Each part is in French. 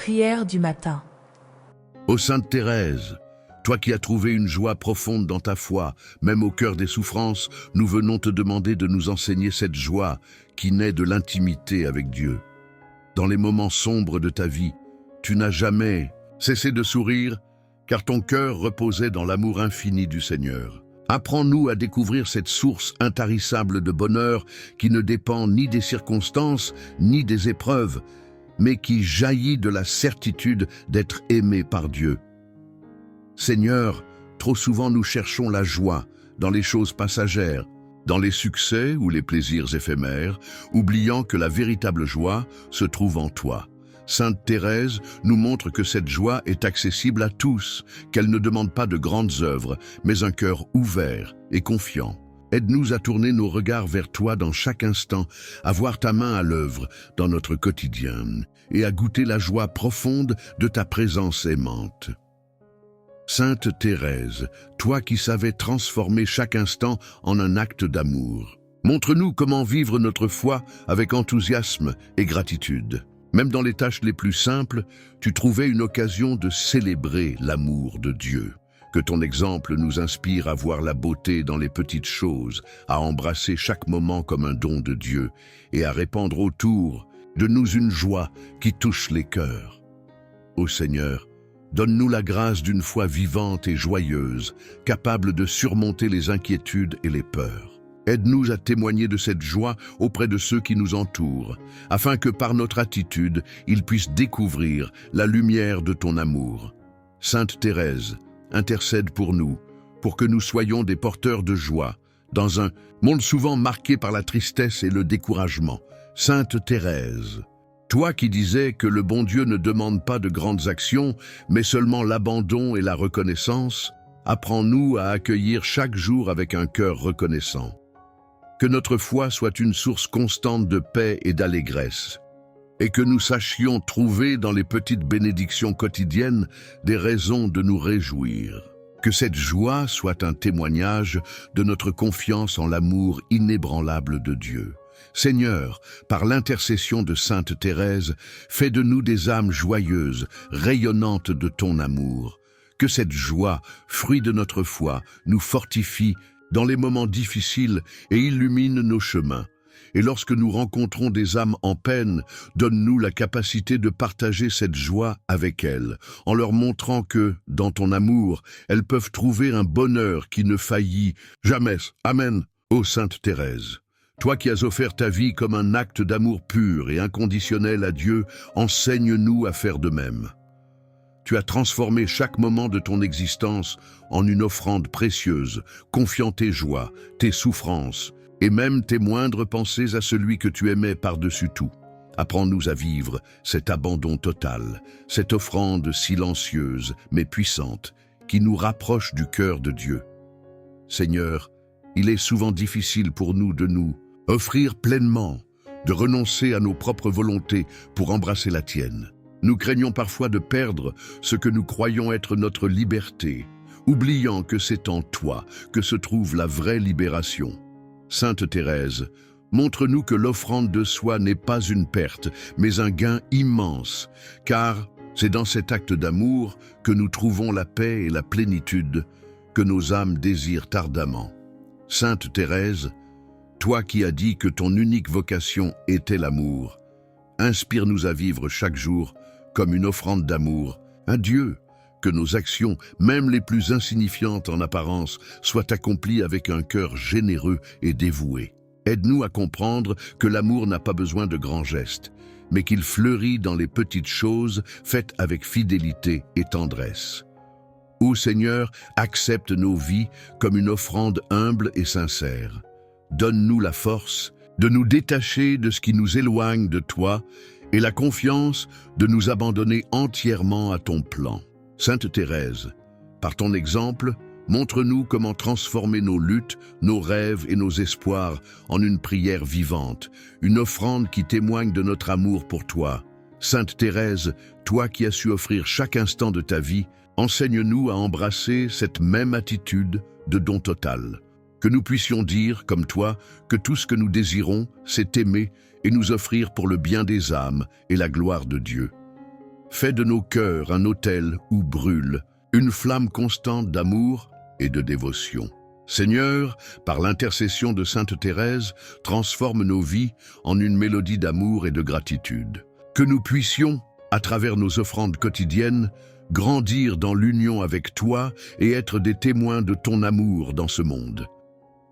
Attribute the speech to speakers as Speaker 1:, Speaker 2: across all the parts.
Speaker 1: Prière du matin.
Speaker 2: Ô Sainte Thérèse, toi qui as trouvé une joie profonde dans ta foi, même au cœur des souffrances, nous venons te demander de nous enseigner cette joie qui naît de l'intimité avec Dieu. Dans les moments sombres de ta vie, tu n'as jamais cessé de sourire, car ton cœur reposait dans l'amour infini du Seigneur. Apprends-nous à découvrir cette source intarissable de bonheur qui ne dépend ni des circonstances, ni des épreuves, mais qui jaillit de la certitude d'être aimé par Dieu. Seigneur, trop souvent nous cherchons la joie dans les choses passagères, dans les succès ou les plaisirs éphémères, oubliant que la véritable joie se trouve en toi. Sainte Thérèse nous montre que cette joie est accessible à tous, qu'elle ne demande pas de grandes œuvres, mais un cœur ouvert et confiant. Aide-nous à tourner nos regards vers toi dans chaque instant, à voir ta main à l'œuvre dans notre quotidien et à goûter la joie profonde de ta présence aimante. Sainte Thérèse, toi qui savais transformer chaque instant en un acte d'amour, montre-nous comment vivre notre foi avec enthousiasme et gratitude. Même dans les tâches les plus simples, tu trouvais une occasion de célébrer l'amour de Dieu. Que ton exemple nous inspire à voir la beauté dans les petites choses, à embrasser chaque moment comme un don de Dieu et à répandre autour de nous une joie qui touche les cœurs. Ô Seigneur, donne-nous la grâce d'une foi vivante et joyeuse, capable de surmonter les inquiétudes et les peurs. Aide-nous à témoigner de cette joie auprès de ceux qui nous entourent, afin que par notre attitude, ils puissent découvrir la lumière de ton amour. Sainte Thérèse, intercède pour nous, pour que nous soyons des porteurs de joie, dans un monde souvent marqué par la tristesse et le découragement. Sainte Thérèse, toi qui disais que le bon Dieu ne demande pas de grandes actions, mais seulement l'abandon et la reconnaissance, apprends-nous à accueillir chaque jour avec un cœur reconnaissant. Que notre foi soit une source constante de paix et d'allégresse, et que nous sachions trouver dans les petites bénédictions quotidiennes des raisons de nous réjouir. Que cette joie soit un témoignage de notre confiance en l'amour inébranlable de Dieu. Seigneur, par l'intercession de Sainte Thérèse, fais de nous des âmes joyeuses, rayonnantes de ton amour. Que cette joie, fruit de notre foi, nous fortifie dans les moments difficiles et illumine nos chemins. Et lorsque nous rencontrons des âmes en peine, donne-nous la capacité de partager cette joie avec elles, en leur montrant que, dans ton amour, elles peuvent trouver un bonheur qui ne faillit jamais. Amen. Ô Sainte Thérèse, toi qui as offert ta vie comme un acte d'amour pur et inconditionnel à Dieu, enseigne-nous à faire de même. Tu as transformé chaque moment de ton existence en une offrande précieuse, confiant tes joies, tes souffrances, et même tes moindres pensées à celui que tu aimais par-dessus tout. Apprends-nous à vivre cet abandon total, cette offrande silencieuse mais puissante, qui nous rapproche du cœur de Dieu. Seigneur, il est souvent difficile pour nous de nous offrir pleinement, de renoncer à nos propres volontés pour embrasser la tienne. Nous craignons parfois de perdre ce que nous croyons être notre liberté, oubliant que c'est en toi que se trouve la vraie libération. Sainte Thérèse, montre-nous que l'offrande de soi n'est pas une perte, mais un gain immense, car c'est dans cet acte d'amour que nous trouvons la paix et la plénitude que nos âmes désirent ardemment. Sainte Thérèse, toi qui as dit que ton unique vocation était l'amour, inspire-nous à vivre chaque jour comme une offrande d'amour, un Dieu, que nos actions, même les plus insignifiantes en apparence, soient accomplies avec un cœur généreux et dévoué. Aide-nous à comprendre que l'amour n'a pas besoin de grands gestes, mais qu'il fleurit dans les petites choses faites avec fidélité et tendresse. Ô Seigneur, accepte nos vies comme une offrande humble et sincère. Donne-nous la force de nous détacher de ce qui nous éloigne de toi et la confiance de nous abandonner entièrement à ton plan. Sainte Thérèse, par ton exemple, montre-nous comment transformer nos luttes, nos rêves et nos espoirs en une prière vivante, une offrande qui témoigne de notre amour pour toi. Sainte Thérèse, toi qui as su offrir chaque instant de ta vie, enseigne-nous à embrasser cette même attitude de don total. Que nous puissions dire, comme toi, que tout ce que nous désirons, c'est aimer et nous offrir pour le bien des âmes et la gloire de Dieu. Fais de nos cœurs un autel où brûle une flamme constante d'amour et de dévotion. Seigneur, par l'intercession de Sainte Thérèse, transforme nos vies en une mélodie d'amour et de gratitude. Que nous puissions, à travers nos offrandes quotidiennes, grandir dans l'union avec toi et être des témoins de ton amour dans ce monde.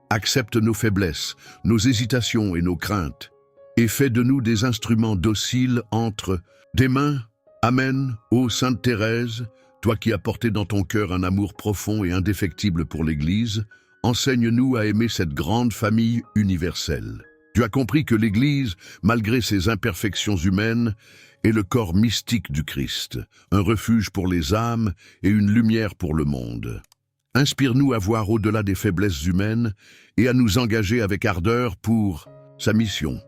Speaker 2: Accepte nos faiblesses, nos hésitations et nos craintes, et fais de nous des instruments dociles entre tes mains. Amen, ô Sainte Thérèse, toi qui as porté dans ton cœur un amour profond et indéfectible pour l'Église, enseigne-nous à aimer cette grande famille universelle. Tu as compris que l'Église, malgré ses imperfections humaines, est le corps mystique du Christ, un refuge pour les âmes et une lumière pour le monde. Inspire-nous à voir au-delà des faiblesses humaines et à nous engager avec ardeur pour sa mission.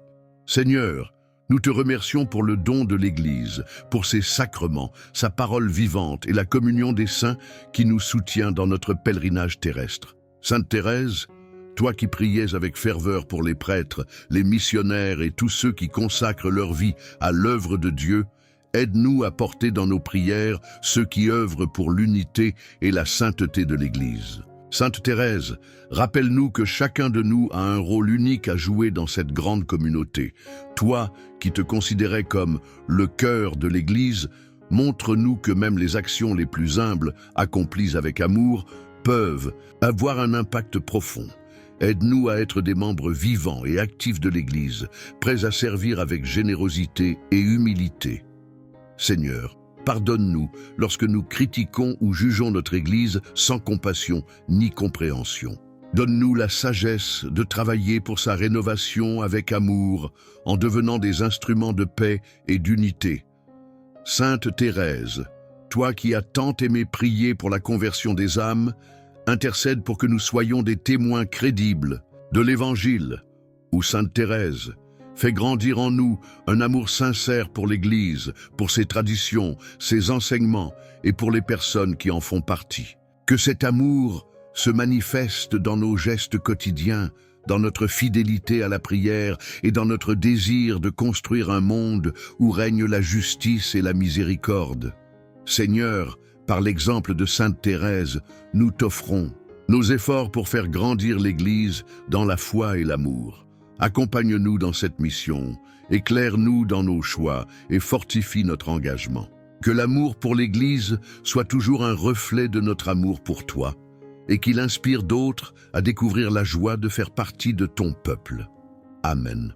Speaker 2: Seigneur, nous te remercions pour le don de l'Église, pour ses sacrements, sa parole vivante et la communion des saints qui nous soutient dans notre pèlerinage terrestre. Sainte Thérèse, toi qui priais avec ferveur pour les prêtres, les missionnaires et tous ceux qui consacrent leur vie à l'œuvre de Dieu, aide-nous à porter dans nos prières ceux qui œuvrent pour l'unité et la sainteté de l'Église. Sainte Thérèse, rappelle-nous que chacun de nous a un rôle unique à jouer dans cette grande communauté. Toi, qui te considérais comme le cœur de l'Église, montre-nous que même les actions les plus humbles, accomplies avec amour, peuvent avoir un impact profond. Aide-nous à être des membres vivants et actifs de l'Église, prêts à servir avec générosité et humilité. Seigneur, pardonne-nous lorsque nous critiquons ou jugeons notre Église sans compassion ni compréhension. Donne-nous la sagesse de travailler pour sa rénovation avec amour, en devenant des instruments de paix et d'unité. Sainte Thérèse, toi qui as tant aimé prier pour la conversion des âmes, intercède pour que nous soyons des témoins crédibles de l'Évangile. Ou Sainte Thérèse, fais grandir en nous un amour sincère pour l'Église, pour ses traditions, ses enseignements et pour les personnes qui en font partie. Que cet amour se manifeste dans nos gestes quotidiens, dans notre fidélité à la prière et dans notre désir de construire un monde où règne la justice et la miséricorde. Seigneur, par l'exemple de Sainte Thérèse, nous t'offrons nos efforts pour faire grandir l'Église dans la foi et l'amour. Accompagne-nous dans cette mission, éclaire-nous dans nos choix et fortifie notre engagement. Que l'amour pour l'Église soit toujours un reflet de notre amour pour toi et qu'il inspire d'autres à découvrir la joie de faire partie de ton peuple. Amen.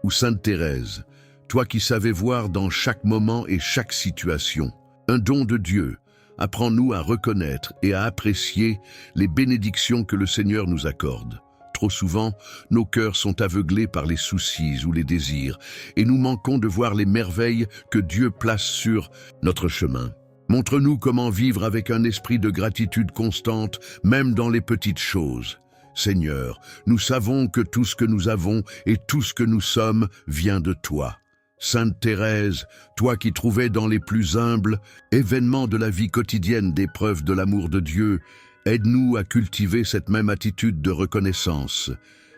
Speaker 2: Ou Sainte Thérèse, toi qui savais voir dans chaque moment et chaque situation un don de Dieu, apprends-nous à reconnaître et à apprécier les bénédictions que le Seigneur nous accorde. Trop souvent, nos cœurs sont aveuglés par les soucis ou les désirs, et nous manquons de voir les merveilles que Dieu place sur notre chemin. Montre-nous comment vivre avec un esprit de gratitude constante, même dans les petites choses. Seigneur, nous savons que tout ce que nous avons et tout ce que nous sommes vient de toi. Sainte Thérèse, toi qui trouvais dans les plus humbles événements de la vie quotidienne des preuves de l'amour de Dieu, aide-nous à cultiver cette même attitude de reconnaissance.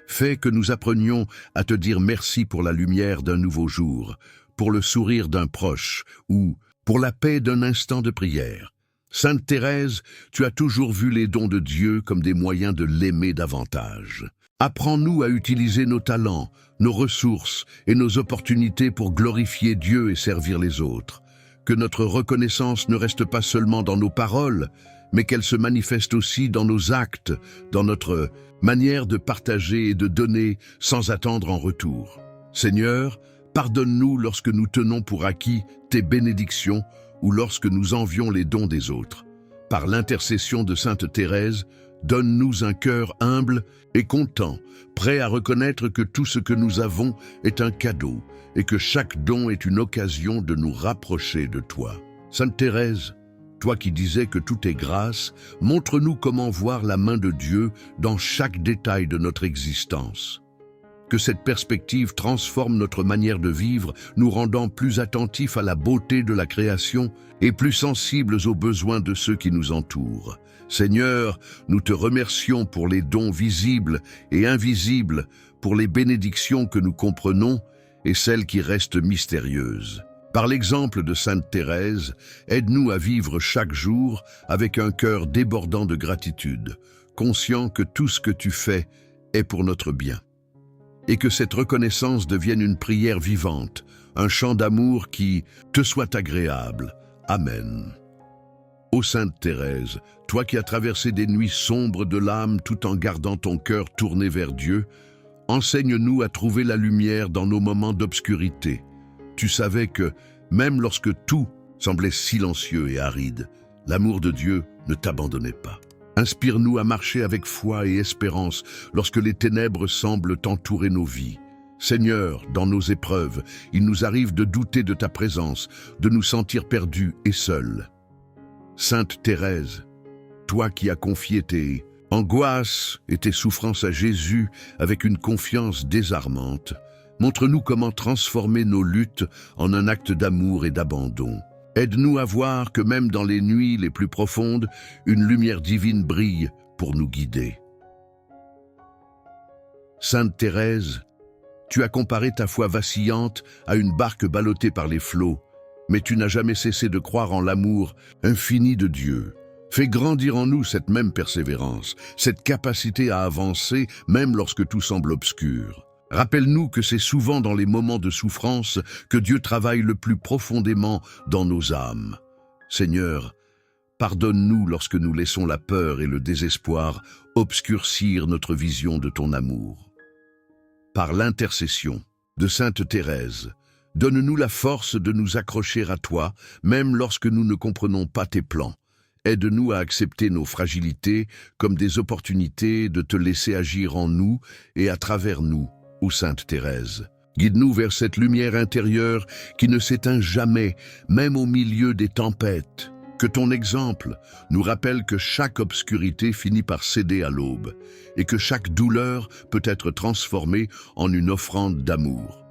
Speaker 2: Fais que nous apprenions à te dire merci pour la lumière d'un nouveau jour, pour le sourire d'un proche ou pour la paix d'un instant de prière. Sainte Thérèse, tu as toujours vu les dons de Dieu comme des moyens de l'aimer davantage. Apprends-nous à utiliser nos talents, nos ressources et nos opportunités pour glorifier Dieu et servir les autres. Que notre reconnaissance ne reste pas seulement dans nos paroles, mais qu'elle se manifeste aussi dans nos actes, dans notre manière de partager et de donner sans attendre en retour. Seigneur, pardonne-nous lorsque nous tenons pour acquis tes bénédictions ou lorsque nous envions les dons des autres. Par l'intercession de Sainte Thérèse, donne-nous un cœur humble et content, prêt à reconnaître que tout ce que nous avons est un cadeau et que chaque don est une occasion de nous rapprocher de toi. Sainte Thérèse, toi qui disais que tout est grâce, montre-nous comment voir la main de Dieu dans chaque détail de notre existence. Que cette perspective transforme notre manière de vivre, nous rendant plus attentifs à la beauté de la création et plus sensibles aux besoins de ceux qui nous entourent. Seigneur, nous te remercions pour les dons visibles et invisibles, pour les bénédictions que nous comprenons et celles qui restent mystérieuses. Par l'exemple de Sainte Thérèse, aide-nous à vivre chaque jour avec un cœur débordant de gratitude, conscient que tout ce que tu fais est pour notre bien. Et que cette reconnaissance devienne une prière vivante, un chant d'amour qui te soit agréable. Amen. Ô Sainte Thérèse, toi qui as traversé des nuits sombres de l'âme tout en gardant ton cœur tourné vers Dieu, enseigne-nous à trouver la lumière dans nos moments d'obscurité. Tu savais que, même lorsque tout semblait silencieux et aride, l'amour de Dieu ne t'abandonnait pas. Inspire-nous à marcher avec foi et espérance lorsque les ténèbres semblent entourer nos vies. Seigneur, dans nos épreuves, il nous arrive de douter de ta présence, de nous sentir perdus et seuls. Sainte Thérèse, toi qui as confié tes angoisses et tes souffrances à Jésus avec une confiance désarmante, montre-nous comment transformer nos luttes en un acte d'amour et d'abandon. Aide-nous à voir que même dans les nuits les plus profondes, une lumière divine brille pour nous guider. Sainte Thérèse, tu as comparé ta foi vacillante à une barque ballottée par les flots, mais tu n'as jamais cessé de croire en l'amour infini de Dieu. Fais grandir en nous cette même persévérance, cette capacité à avancer même lorsque tout semble obscur. Rappelle-nous que c'est souvent dans les moments de souffrance que Dieu travaille le plus profondément dans nos âmes. Seigneur, pardonne-nous lorsque nous laissons la peur et le désespoir obscurcir notre vision de ton amour. Par l'intercession de Sainte Thérèse, donne-nous la force de nous accrocher à toi, même lorsque nous ne comprenons pas tes plans. Aide-nous à accepter nos fragilités comme des opportunités de te laisser agir en nous et à travers nous. Ô Sainte Thérèse, guide-nous vers cette lumière intérieure qui ne s'éteint jamais, même au milieu des tempêtes. Que ton exemple nous rappelle que chaque obscurité finit par céder à l'aube et que chaque douleur peut être transformée en une offrande d'amour.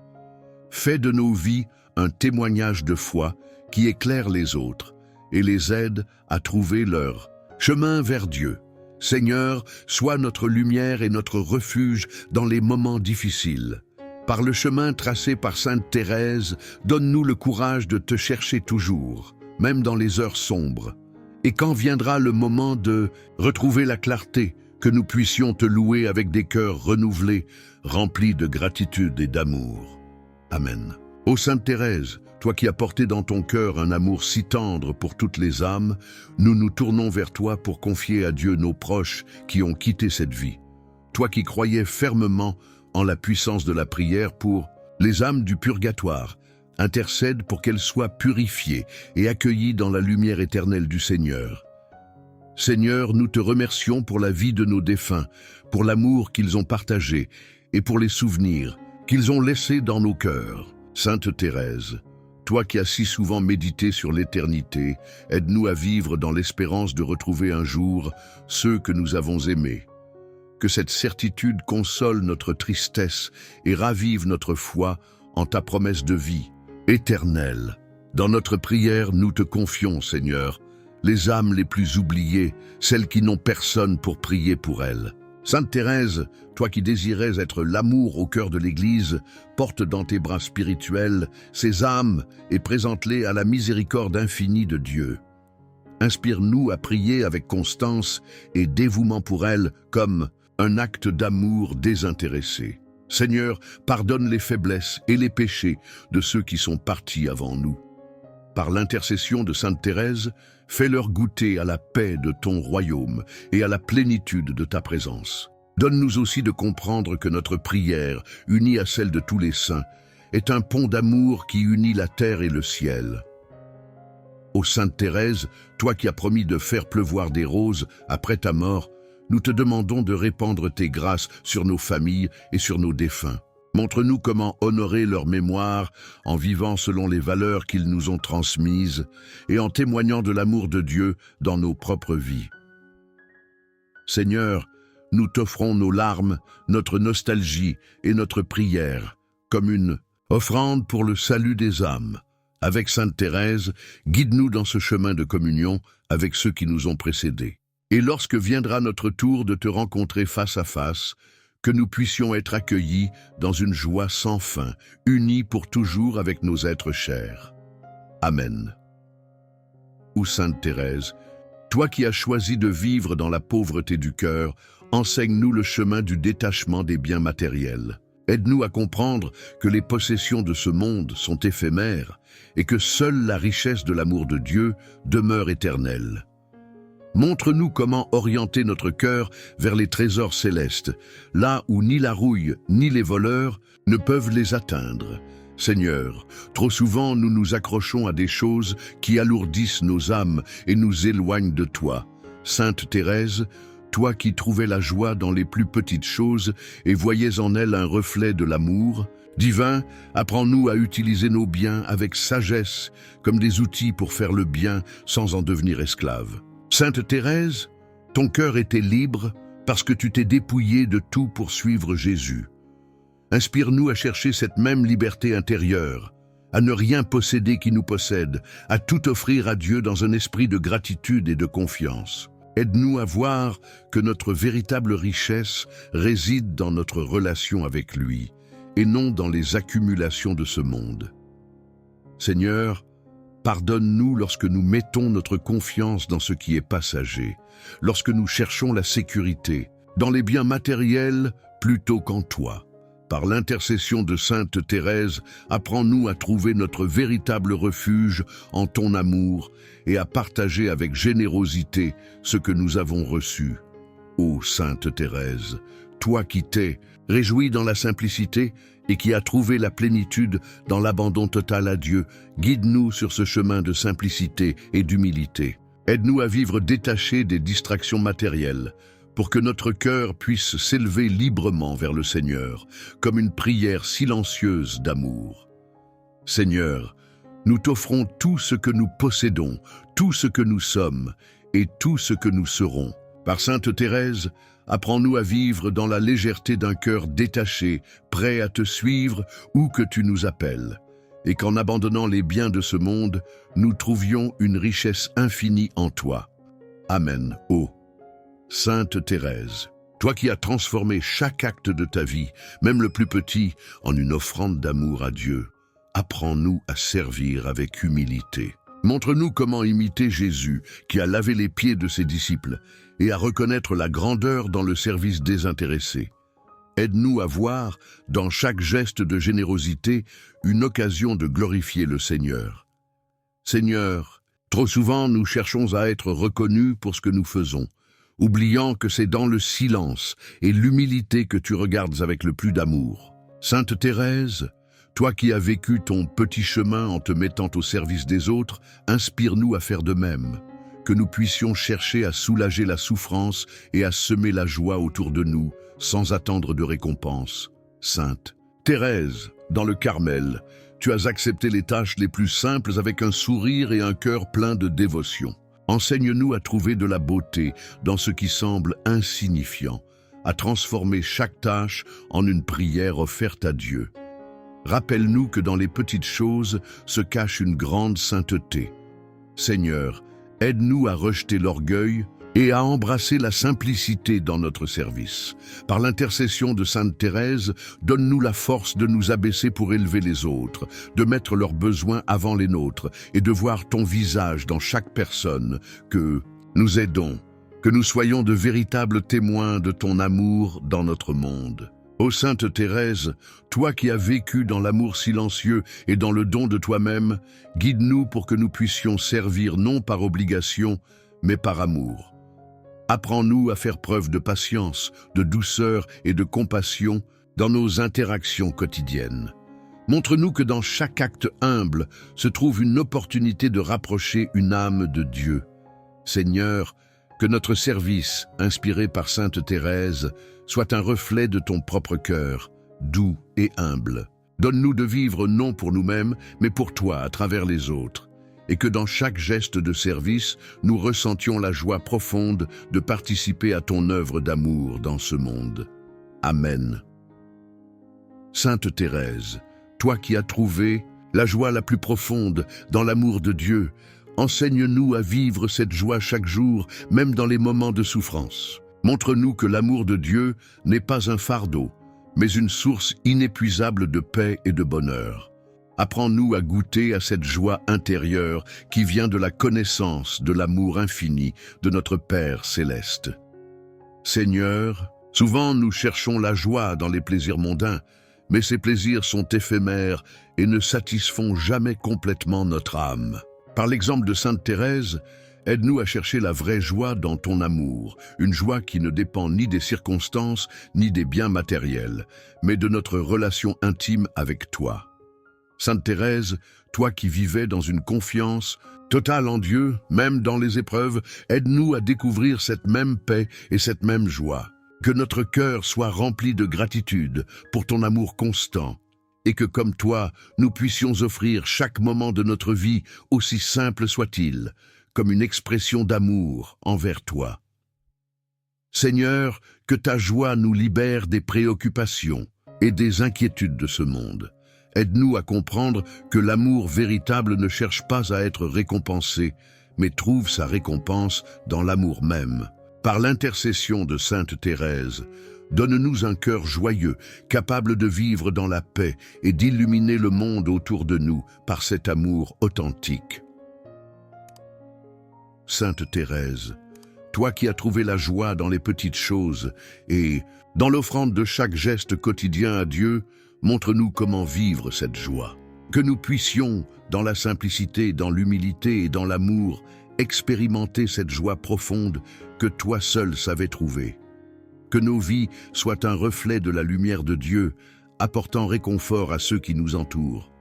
Speaker 2: Fais de nos vies un témoignage de foi qui éclaire les autres et les aide à trouver leur chemin vers Dieu. Seigneur, sois notre lumière et notre refuge dans les moments difficiles. Par le chemin tracé par Sainte Thérèse, donne-nous le courage de te chercher toujours, même dans les heures sombres. Et quand viendra le moment de retrouver la clarté, que nous puissions te louer avec des cœurs renouvelés, remplis de gratitude et d'amour. Amen. Ô Sainte Thérèse, toi qui as porté dans ton cœur un amour si tendre pour toutes les âmes, nous nous tournons vers toi pour confier à Dieu nos proches qui ont quitté cette vie. Toi qui croyais fermement en la puissance de la prière pour les âmes du purgatoire, intercède pour qu'elles soient purifiées et accueillies dans la lumière éternelle du Seigneur. Seigneur, nous te remercions pour la vie de nos défunts, pour l'amour qu'ils ont partagé et pour les souvenirs qu'ils ont laissés dans nos cœurs. Sainte Thérèse, toi qui as si souvent médité sur l'éternité, aide-nous à vivre dans l'espérance de retrouver un jour ceux que nous avons aimés. Que cette certitude console notre tristesse et ravive notre foi en ta promesse de vie éternelle. Dans notre prière, nous te confions, Seigneur, les âmes les plus oubliées, celles qui n'ont personne pour prier pour elles. Sainte Thérèse, toi qui désirais être l'amour au cœur de l'Église, porte dans tes bras spirituels ces âmes et présente-les à la miséricorde infinie de Dieu. Inspire-nous à prier avec constance et dévouement pour elles comme un acte d'amour désintéressé. Seigneur, pardonne les faiblesses et les péchés de ceux qui sont partis avant nous. Par l'intercession de Sainte Thérèse, fais-leur goûter à la paix de ton royaume et à la plénitude de ta présence. Donne-nous aussi de comprendre que notre prière, unie à celle de tous les saints, est un pont d'amour qui unit la terre et le ciel. Ô Sainte Thérèse, toi qui as promis de faire pleuvoir des roses après ta mort, nous te demandons de répandre tes grâces sur nos familles et sur nos défunts. Montre-nous comment honorer leur mémoire en vivant selon les valeurs qu'ils nous ont transmises et en témoignant de l'amour de Dieu dans nos propres vies. Seigneur, nous t'offrons nos larmes, notre nostalgie et notre prière comme une offrande pour le salut des âmes. Avec Sainte Thérèse, guide-nous dans ce chemin de communion avec ceux qui nous ont précédés. Et lorsque viendra notre tour de te rencontrer face à face, que nous puissions être accueillis dans une joie sans fin, unis pour toujours avec nos êtres chers. Amen. Ô Sainte Thérèse, toi qui as choisi de vivre dans la pauvreté du cœur, enseigne-nous le chemin du détachement des biens matériels. Aide-nous à comprendre que les possessions de ce monde sont éphémères et que seule la richesse de l'amour de Dieu demeure éternelle. Montre-nous comment orienter notre cœur vers les trésors célestes, là où ni la rouille ni les voleurs ne peuvent les atteindre. Seigneur, trop souvent nous nous accrochons à des choses qui alourdissent nos âmes et nous éloignent de toi. Sainte Thérèse, toi qui trouvais la joie dans les plus petites choses et voyais en elles un reflet de l'amour, divin, apprends-nous à utiliser nos biens avec sagesse comme des outils pour faire le bien sans en devenir esclave. Sainte Thérèse, ton cœur était libre parce que tu t'es dépouillée de tout pour suivre Jésus. Inspire-nous à chercher cette même liberté intérieure, à ne rien posséder qui nous possède, à tout offrir à Dieu dans un esprit de gratitude et de confiance. Aide-nous à voir que notre véritable richesse réside dans notre relation avec lui, et non dans les accumulations de ce monde. Seigneur, pardonne-nous lorsque nous mettons notre confiance dans ce qui est passager, lorsque nous cherchons la sécurité, dans les biens matériels plutôt qu'en toi. Par l'intercession de Sainte Thérèse, apprends-nous à trouver notre véritable refuge en ton amour et à partager avec générosité ce que nous avons reçu. Ô Sainte Thérèse, toi qui t'es réjouie dans la simplicité et qui as trouvé la plénitude dans l'abandon total à Dieu, guide-nous sur ce chemin de simplicité et d'humilité. Aide-nous à vivre détachés des distractions matérielles, pour que notre cœur puisse s'élever librement vers le Seigneur, comme une prière silencieuse d'amour. Seigneur, nous t'offrons tout ce que nous possédons, tout ce que nous sommes et tout ce que nous serons. Par Sainte Thérèse, apprends-nous à vivre dans la légèreté d'un cœur détaché, prêt à te suivre où que tu nous appelles, et qu'en abandonnant les biens de ce monde, nous trouvions une richesse infinie en toi. Amen. Ô Sainte Thérèse, toi qui as transformé chaque acte de ta vie, même le plus petit, en une offrande d'amour à Dieu, apprends-nous à servir avec humilité. Montre-nous comment imiter Jésus, qui a lavé les pieds de ses disciples, et à reconnaître la grandeur dans le service désintéressé. Aide-nous à voir, dans chaque geste de générosité, une occasion de glorifier le Seigneur. Seigneur, trop souvent nous cherchons à être reconnus pour ce que nous faisons, oubliant que c'est dans le silence et l'humilité que tu regardes avec le plus d'amour. Sainte Thérèse, toi qui as vécu ton petit chemin en te mettant au service des autres, inspire-nous à faire de même, que nous puissions chercher à soulager la souffrance et à semer la joie autour de nous, sans attendre de récompense. Sainte Thérèse, dans le Carmel, tu as accepté les tâches les plus simples avec un sourire et un cœur plein de dévotion. Enseigne-nous à trouver de la beauté dans ce qui semble insignifiant, à transformer chaque tâche en une prière offerte à Dieu. Rappelle-nous que dans les petites choses se cache une grande sainteté. Seigneur, aide-nous à rejeter l'orgueil et à embrasser la simplicité dans notre service. Par l'intercession de Sainte Thérèse, donne-nous la force de nous abaisser pour élever les autres, de mettre leurs besoins avant les nôtres et de voir ton visage dans chaque personne, que nous aidons, que nous soyons de véritables témoins de ton amour dans notre monde. Ô Sainte Thérèse, toi qui as vécu dans l'amour silencieux et dans le don de toi-même, guide-nous pour que nous puissions servir non par obligation, mais par amour. Apprends-nous à faire preuve de patience, de douceur et de compassion dans nos interactions quotidiennes. Montre-nous que dans chaque acte humble se trouve une opportunité de rapprocher une âme de Dieu. Seigneur, que notre service, inspiré par Sainte Thérèse, soit un reflet de ton propre cœur, doux et humble. Donne-nous de vivre non pour nous-mêmes, mais pour toi à travers les autres, et que dans chaque geste de service, nous ressentions la joie profonde de participer à ton œuvre d'amour dans ce monde. Amen. Sainte Thérèse, toi qui as trouvé la joie la plus profonde dans l'amour de Dieu, enseigne-nous à vivre cette joie chaque jour, même dans les moments de souffrance. Montre-nous que l'amour de Dieu n'est pas un fardeau, mais une source inépuisable de paix et de bonheur. Apprends-nous à goûter à cette joie intérieure qui vient de la connaissance de l'amour infini de notre Père céleste. Seigneur, souvent nous cherchons la joie dans les plaisirs mondains, mais ces plaisirs sont éphémères et ne satisfont jamais complètement notre âme. Par l'exemple de Sainte Thérèse, aide-nous à chercher la vraie joie dans ton amour, une joie qui ne dépend ni des circonstances ni des biens matériels, mais de notre relation intime avec toi. Sainte Thérèse, toi qui vivais dans une confiance totale en Dieu, même dans les épreuves, aide-nous à découvrir cette même paix et cette même joie. Que notre cœur soit rempli de gratitude pour ton amour constant, et que comme toi, nous puissions offrir chaque moment de notre vie, aussi simple soit-il, comme une expression d'amour envers toi. Seigneur, que ta joie nous libère des préoccupations et des inquiétudes de ce monde. Aide-nous à comprendre que l'amour véritable ne cherche pas à être récompensé, mais trouve sa récompense dans l'amour même. Par l'intercession de Sainte Thérèse, donne-nous un cœur joyeux, capable de vivre dans la paix et d'illuminer le monde autour de nous par cet amour authentique. Sainte Thérèse, toi qui as trouvé la joie dans les petites choses et dans l'offrande de chaque geste quotidien à Dieu, montre-nous comment vivre cette joie. Que nous puissions, dans la simplicité, dans l'humilité et dans l'amour, expérimenter cette joie profonde que toi seul savais trouver. Que nos vies soient un reflet de la lumière de Dieu, apportant réconfort à ceux qui nous entourent.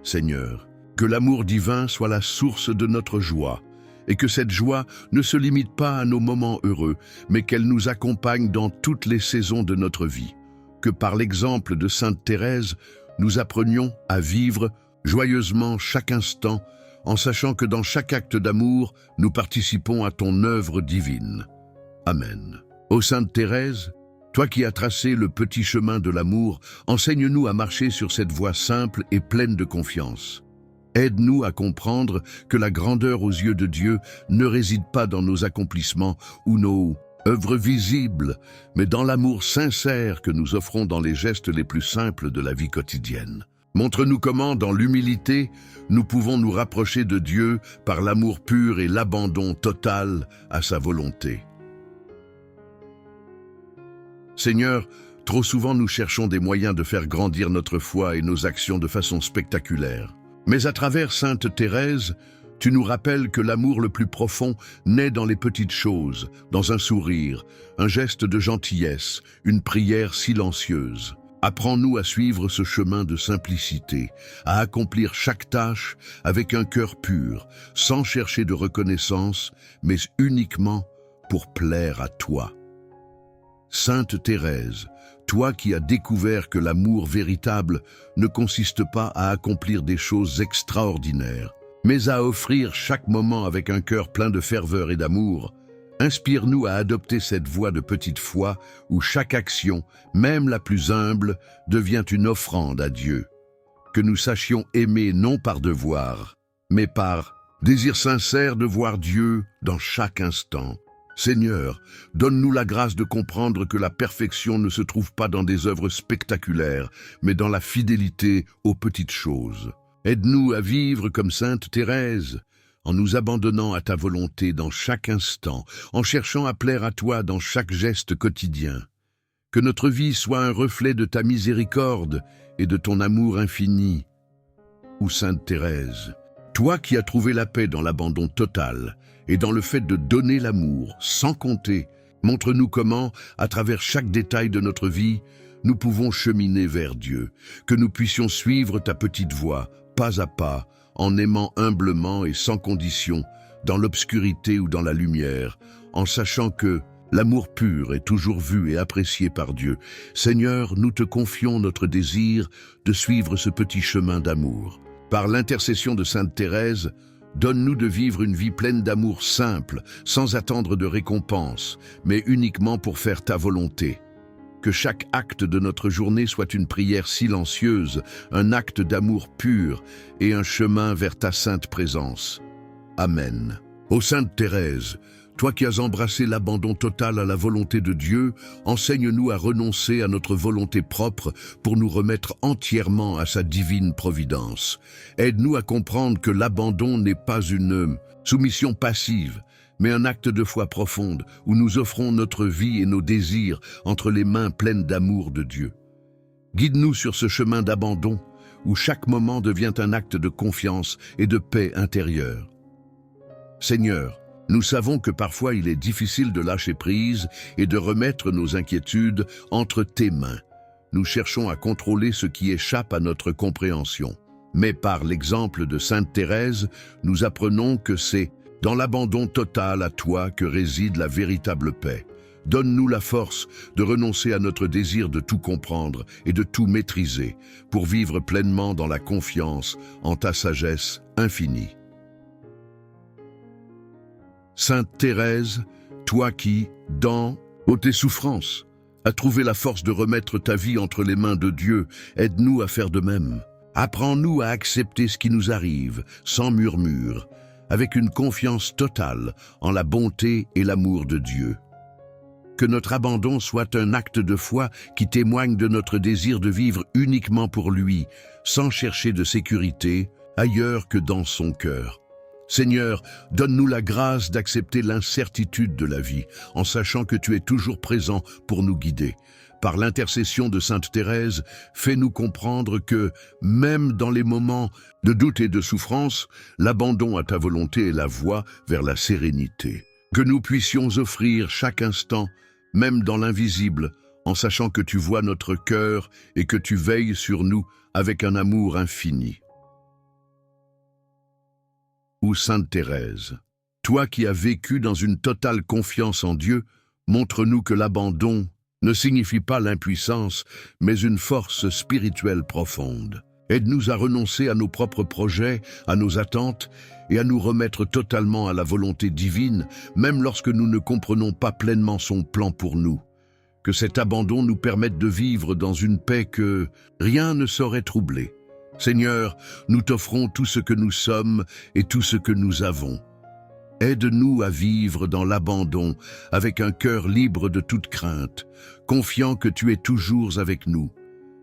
Speaker 2: Seigneur, que l'amour divin soit la source de notre joie, et que cette joie ne se limite pas à nos moments heureux, mais qu'elle nous accompagne dans toutes les saisons de notre vie. Que par l'exemple de Sainte Thérèse, nous apprenions à vivre joyeusement chaque instant, en sachant que dans chaque acte d'amour, nous participons à ton œuvre divine. Amen. Ô Sainte Thérèse, toi qui as tracé le petit chemin de l'amour, enseigne-nous à marcher sur cette voie simple et pleine de confiance. Aide-nous à comprendre que la grandeur aux yeux de Dieu ne réside pas dans nos accomplissements ou nos œuvres visibles, mais dans l'amour sincère que nous offrons dans les gestes les plus simples de la vie quotidienne. Montre-nous comment, dans l'humilité, nous pouvons nous rapprocher de Dieu par l'amour pur et l'abandon total à sa volonté. Seigneur, trop souvent nous cherchons des moyens de faire grandir notre foi et nos actions de façon spectaculaire. Mais à travers Sainte Thérèse, tu nous rappelles que l'amour le plus profond naît dans les petites choses, dans un sourire, un geste de gentillesse, une prière silencieuse. Apprends-nous à suivre ce chemin de simplicité, à accomplir chaque tâche avec un cœur pur, sans chercher de reconnaissance, mais uniquement pour plaire à toi. Sainte Thérèse, toi qui as découvert que l'amour véritable ne consiste pas à accomplir des choses extraordinaires, mais à offrir chaque moment avec un cœur plein de ferveur et d'amour, inspire-nous à adopter cette voie de petite foi où chaque action, même la plus humble, devient une offrande à Dieu. Que nous sachions aimer non par devoir, mais par désir sincère de voir Dieu dans chaque instant. Seigneur, donne-nous la grâce de comprendre que la perfection ne se trouve pas dans des œuvres spectaculaires, mais dans la fidélité aux petites choses. Aide-nous à vivre comme Sainte Thérèse, en nous abandonnant à ta volonté dans chaque instant, en cherchant à plaire à toi dans chaque geste quotidien. Que notre vie soit un reflet de ta miséricorde et de ton amour infini. Ô Sainte Thérèse, toi qui as trouvé la paix dans l'abandon total et dans le fait de donner l'amour sans compter, montre-nous comment, à travers chaque détail de notre vie, nous pouvons cheminer vers Dieu, que nous puissions suivre ta petite voie, pas à pas, en aimant humblement et sans condition, dans l'obscurité ou dans la lumière, en sachant que l'amour pur est toujours vu et apprécié par Dieu. Seigneur, nous te confions notre désir de suivre ce petit chemin d'amour. Par l'intercession de Sainte Thérèse, donne-nous de vivre une vie pleine d'amour simple, sans attendre de récompense, mais uniquement pour faire ta volonté. Que chaque acte de notre journée soit une prière silencieuse, un acte d'amour pur et un chemin vers ta sainte présence. Amen. Ô Sainte Thérèse, Toi qui as embrassé l'abandon total à la volonté de Dieu, enseigne-nous à renoncer à notre volonté propre pour nous remettre entièrement à sa divine providence. Aide-nous à comprendre que l'abandon n'est pas une soumission passive, mais un acte de foi profonde où nous offrons notre vie et nos désirs entre les mains pleines d'amour de Dieu. Guide-nous sur ce chemin d'abandon où chaque moment devient un acte de confiance et de paix intérieure. Seigneur, nous savons que parfois il est difficile de lâcher prise et de remettre nos inquiétudes entre tes mains. Nous cherchons à contrôler ce qui échappe à notre compréhension. Mais par l'exemple de Sainte Thérèse, nous apprenons que c'est dans l'abandon total à toi que réside la véritable paix. Donne-nous la force de renoncer à notre désir de tout comprendre et de tout maîtriser pour vivre pleinement dans la confiance en ta sagesse infinie. Sainte Thérèse, toi qui, dans tes souffrances, as trouvé la force de remettre ta vie entre les mains de Dieu, aide-nous à faire de même. Apprends-nous à accepter ce qui nous arrive, sans murmure, avec une confiance totale en la bonté et l'amour de Dieu. Que notre abandon soit un acte de foi qui témoigne de notre désir de vivre uniquement pour lui, sans chercher de sécurité ailleurs que dans son cœur. Seigneur, donne-nous la grâce d'accepter l'incertitude de la vie, en sachant que tu es toujours présent pour nous guider. Par l'intercession de Sainte Thérèse, fais-nous comprendre que, même dans les moments de doute et de souffrance, l'abandon à ta volonté est la voie vers la sérénité. Que nous puissions offrir chaque instant, même dans l'invisible, en sachant que tu vois notre cœur et que tu veilles sur nous avec un amour infini. Ou Sainte Thérèse, toi qui as vécu dans une totale confiance en Dieu, montre-nous que l'abandon ne signifie pas l'impuissance, mais une force spirituelle profonde. Aide-nous à renoncer à nos propres projets, à nos attentes, et à nous remettre totalement à la volonté divine, même lorsque nous ne comprenons pas pleinement son plan pour nous. Que cet abandon nous permette de vivre dans une paix que rien ne saurait troubler. Seigneur, nous t'offrons tout ce que nous sommes et tout ce que nous avons. Aide-nous à vivre dans l'abandon avec un cœur libre de toute crainte, confiant que tu es toujours avec nous.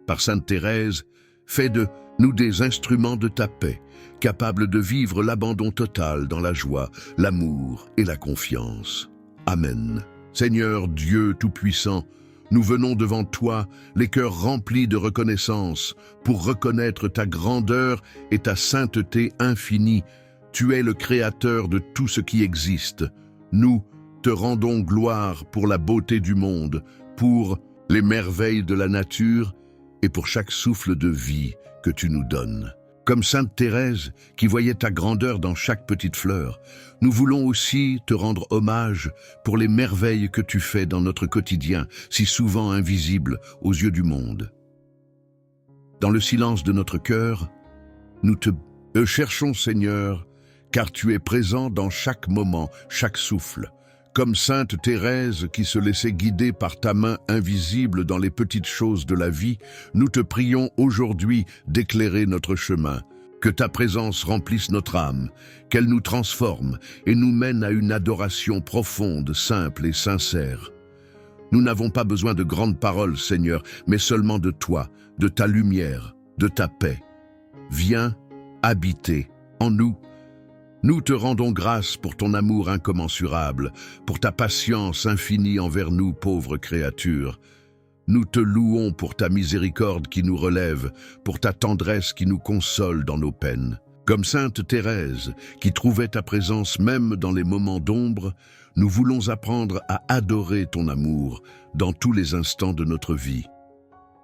Speaker 2: Par Sainte Thérèse, fais de nous des instruments de ta paix, capables de vivre l'abandon total dans la joie, l'amour et la confiance. Amen. Seigneur Dieu Tout-Puissant, nous venons devant toi, les cœurs remplis de reconnaissance, pour reconnaître ta grandeur et ta sainteté infinie. Tu es le Créateur de tout ce qui existe. Nous te rendons gloire pour la beauté du monde, pour les merveilles de la nature et pour chaque souffle de vie que tu nous donnes. Comme Sainte Thérèse, qui voyait ta grandeur dans chaque petite fleur, nous voulons aussi te rendre hommage pour les merveilles que tu fais dans notre quotidien, si souvent invisibles aux yeux du monde. Dans le silence de notre cœur, nous te cherchons, Seigneur, car tu es présent dans chaque moment, chaque souffle. Comme Sainte Thérèse qui se laissait guider par ta main invisible dans les petites choses de la vie, nous te prions aujourd'hui d'éclairer notre chemin. Que ta présence remplisse notre âme, qu'elle nous transforme et nous mène à une adoration profonde, simple et sincère. Nous n'avons pas besoin de grandes paroles, Seigneur, mais seulement de toi, de ta lumière, de ta paix. Viens habiter en nous. Nous te rendons grâce pour ton amour incommensurable, pour ta patience infinie envers nous, pauvres créatures. Nous te louons pour ta miséricorde qui nous relève, pour ta tendresse qui nous console dans nos peines. Comme Sainte Thérèse, qui trouvait ta présence même dans les moments d'ombre, nous voulons apprendre à adorer ton amour dans tous les instants de notre vie.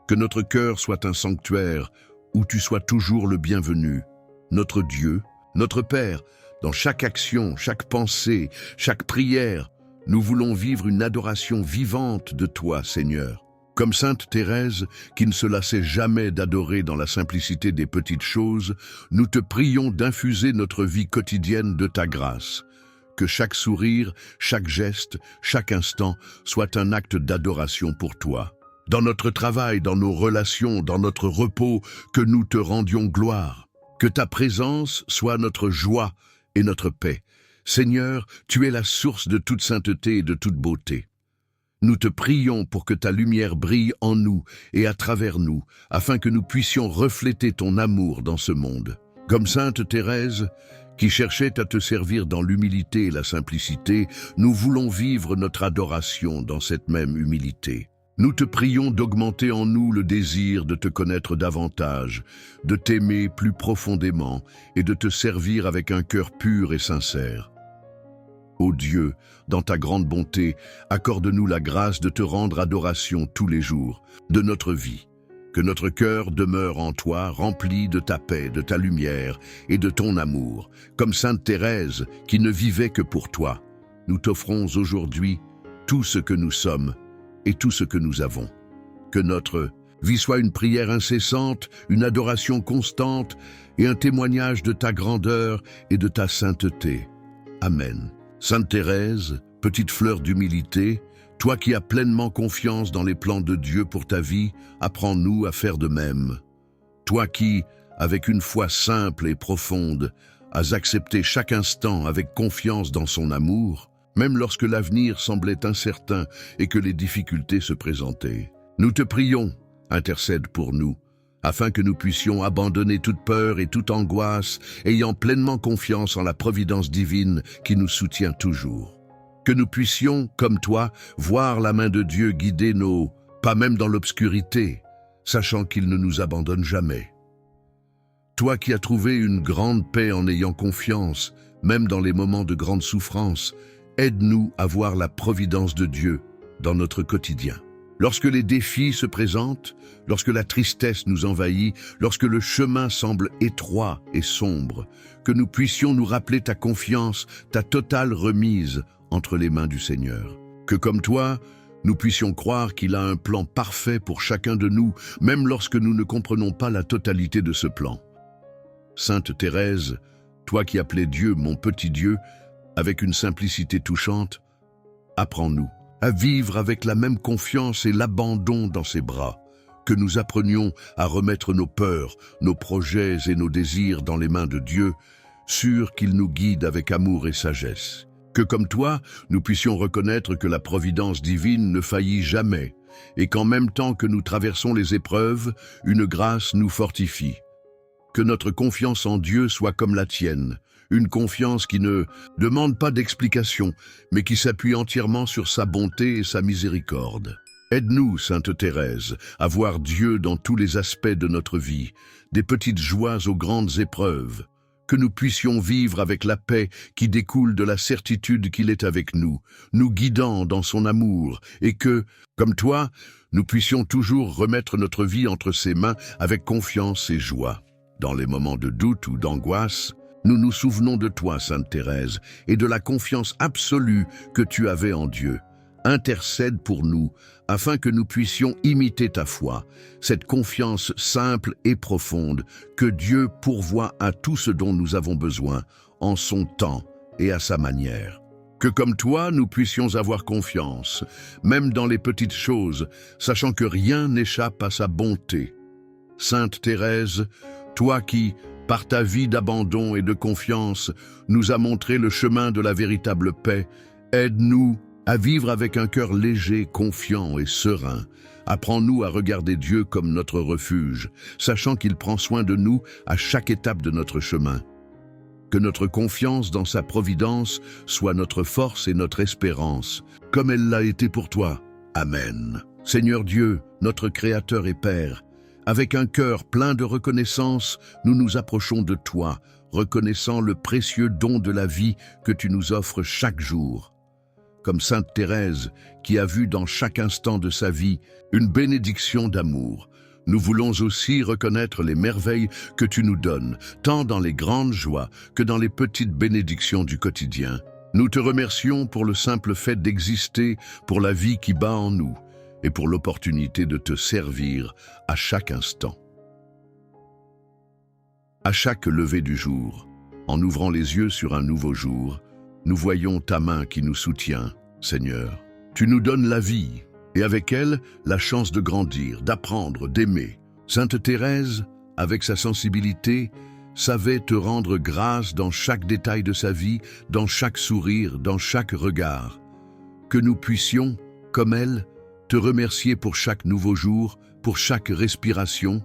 Speaker 2: Que notre cœur soit un sanctuaire où tu sois toujours le bienvenu, notre Dieu, notre Père. Dans chaque action, chaque pensée, chaque prière, nous voulons vivre une adoration vivante de toi, Seigneur. Comme Sainte Thérèse, qui ne se lassait jamais d'adorer dans la simplicité des petites choses, nous te prions d'infuser notre vie quotidienne de ta grâce. Que chaque sourire, chaque geste, chaque instant soit un acte d'adoration pour toi. Dans notre travail, dans nos relations, dans notre repos, que nous te rendions gloire. Que ta présence soit notre joie et notre paix. Seigneur, tu es la source de toute sainteté et de toute beauté. Nous te prions pour que ta lumière brille en nous et à travers nous, afin que nous puissions refléter ton amour dans ce monde. Comme Sainte Thérèse, qui cherchait à te servir dans l'humilité et la simplicité, nous voulons vivre notre adoration dans cette même humilité. Nous te prions d'augmenter en nous le désir de te connaître davantage, de t'aimer plus profondément et de te servir avec un cœur pur et sincère. Ô Dieu, dans ta grande bonté, accorde-nous la grâce de te rendre adoration tous les jours de notre vie. Que notre cœur demeure en toi, rempli de ta paix, de ta lumière et de ton amour, comme Sainte Thérèse qui ne vivait que pour toi. Nous t'offrons aujourd'hui tout ce que nous sommes et tout ce que nous avons. Que notre vie soit une prière incessante, une adoration constante et un témoignage de ta grandeur et de ta sainteté. Amen. Sainte Thérèse, petite fleur d'humilité, toi qui as pleinement confiance dans les plans de Dieu pour ta vie, apprends-nous à faire de même. Toi qui, avec une foi simple et profonde, as accepté chaque instant avec confiance dans son amour, même lorsque l'avenir semblait incertain et que les difficultés se présentaient. Nous te prions, intercède pour nous, afin que nous puissions abandonner toute peur et toute angoisse, ayant pleinement confiance en la providence divine qui nous soutient toujours. Que nous puissions, comme toi, voir la main de Dieu guider nos pas même dans l'obscurité, sachant qu'il ne nous abandonne jamais. Toi qui as trouvé une grande paix en ayant confiance, même dans les moments de grande souffrance, aide-nous à voir la providence de Dieu dans notre quotidien. Lorsque les défis se présentent, lorsque la tristesse nous envahit, lorsque le chemin semble étroit et sombre, que nous puissions nous rappeler ta confiance, ta totale remise entre les mains du Seigneur. Que comme toi, nous puissions croire qu'il a un plan parfait pour chacun de nous, même lorsque nous ne comprenons pas la totalité de ce plan. Sainte Thérèse, toi qui appelais Dieu mon petit Dieu, avec une simplicité touchante, apprends-nous à vivre avec la même confiance et l'abandon dans ses bras, que nous apprenions à remettre nos peurs, nos projets et nos désirs dans les mains de Dieu, sûrs qu'il nous guide avec amour et sagesse. Que comme toi, nous puissions reconnaître que la providence divine ne faillit jamais, et qu'en même temps que nous traversons les épreuves, une grâce nous fortifie. Que notre confiance en Dieu soit comme la tienne, une confiance qui ne demande pas d'explication, mais qui s'appuie entièrement sur sa bonté et sa miséricorde. Aide-nous, Sainte Thérèse, à voir Dieu dans tous les aspects de notre vie, des petites joies aux grandes épreuves, que nous puissions vivre avec la paix qui découle de la certitude qu'il est avec nous, nous guidant dans son amour, et que, comme toi, nous puissions toujours remettre notre vie entre ses mains avec confiance et joie. Dans les moments de doute ou d'angoisse, nous nous souvenons de toi, Sainte Thérèse, et de la confiance absolue que tu avais en Dieu. Intercède pour nous, afin que nous puissions imiter ta foi, cette confiance simple et profonde que Dieu pourvoit à tout ce dont nous avons besoin, en son temps et à sa manière. Que comme toi, nous puissions avoir confiance, même dans les petites choses, sachant que rien n'échappe à sa bonté. Sainte Thérèse, toi qui, par ta vie d'abandon et de confiance, nous a montré le chemin de la véritable paix, aide-nous à vivre avec un cœur léger, confiant et serein. Apprends-nous à regarder Dieu comme notre refuge, sachant qu'il prend soin de nous à chaque étape de notre chemin. Que notre confiance dans sa providence soit notre force et notre espérance, comme elle l'a été pour toi. Amen. Seigneur Dieu, notre Créateur et Père, avec un cœur plein de reconnaissance, nous nous approchons de toi, reconnaissant le précieux don de la vie que tu nous offres chaque jour. Comme Sainte Thérèse, qui a vu dans chaque instant de sa vie une bénédiction d'amour, nous voulons aussi reconnaître les merveilles que tu nous donnes, tant dans les grandes joies que dans les petites bénédictions du quotidien. Nous te remercions pour le simple fait d'exister, pour la vie qui bat en nous, et pour l'opportunité de te servir à chaque instant. À chaque lever du jour, en ouvrant les yeux sur un nouveau jour, nous voyons ta main qui nous soutient, Seigneur. Tu nous donnes la vie, et avec elle, la chance de grandir, d'apprendre, d'aimer. Sainte Thérèse, avec sa sensibilité, savait te rendre grâce dans chaque détail de sa vie, dans chaque sourire, dans chaque regard. Que nous puissions, comme elle, te remercier pour chaque nouveau jour, pour chaque respiration,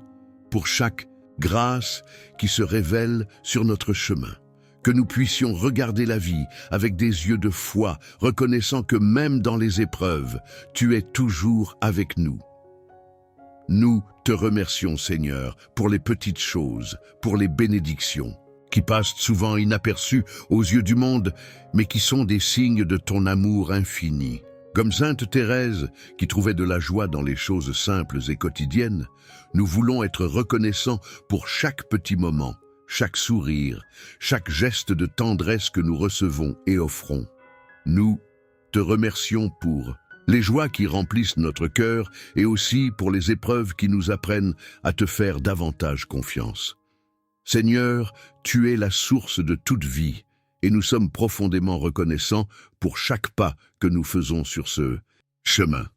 Speaker 2: pour chaque grâce qui se révèle sur notre chemin. Que nous puissions regarder la vie avec des yeux de foi, reconnaissant que même dans les épreuves, tu es toujours avec nous. Nous te remercions, Seigneur, pour les petites choses, pour les bénédictions, qui passent souvent inaperçues aux yeux du monde, mais qui sont des signes de ton amour infini. Comme Sainte Thérèse, qui trouvait de la joie dans les choses simples et quotidiennes, nous voulons être reconnaissants pour chaque petit moment, chaque sourire, chaque geste de tendresse que nous recevons et offrons. Nous te remercions pour les joies qui remplissent notre cœur et aussi pour les épreuves qui nous apprennent à te faire davantage confiance. Seigneur, tu es la source de toute vie et nous sommes profondément reconnaissants pour chaque pas que nous faisons sur ce chemin.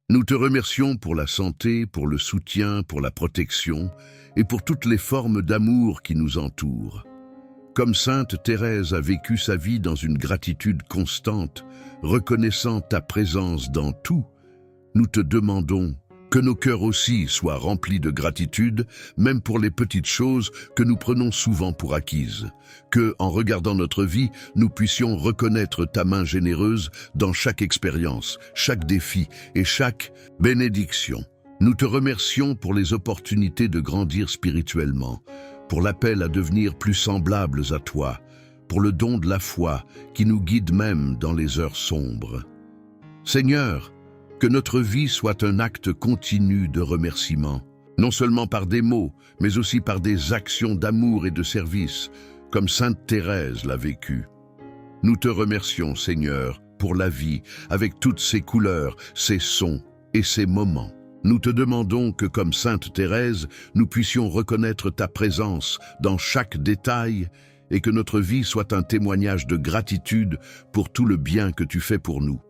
Speaker 2: Nous te remercions pour la santé, pour le soutien, pour la protection et pour toutes les formes d'amour qui nous entourent. Comme Sainte Thérèse a vécu sa vie dans une gratitude constante, reconnaissant ta présence dans tout, nous te demandons que nos cœurs aussi soient remplis de gratitude, même pour les petites choses que nous prenons souvent pour acquises. Que, en regardant notre vie, nous puissions reconnaître ta main généreuse dans chaque expérience, chaque défi et chaque bénédiction. Nous te remercions pour les opportunités de grandir spirituellement, pour l'appel à devenir plus semblables à toi, pour le don de la foi qui nous guide même dans les heures sombres. Seigneur, que notre vie soit un acte continu de remerciement, non seulement par des mots, mais aussi par des actions d'amour et de service, comme Sainte Thérèse l'a vécu. Nous te remercions, Seigneur, pour la vie, avec toutes ses couleurs, ses sons et ses moments. Nous te demandons que, comme Sainte Thérèse, nous puissions reconnaître ta présence dans chaque détail et que notre vie soit un témoignage de gratitude pour tout le bien que tu fais pour nous.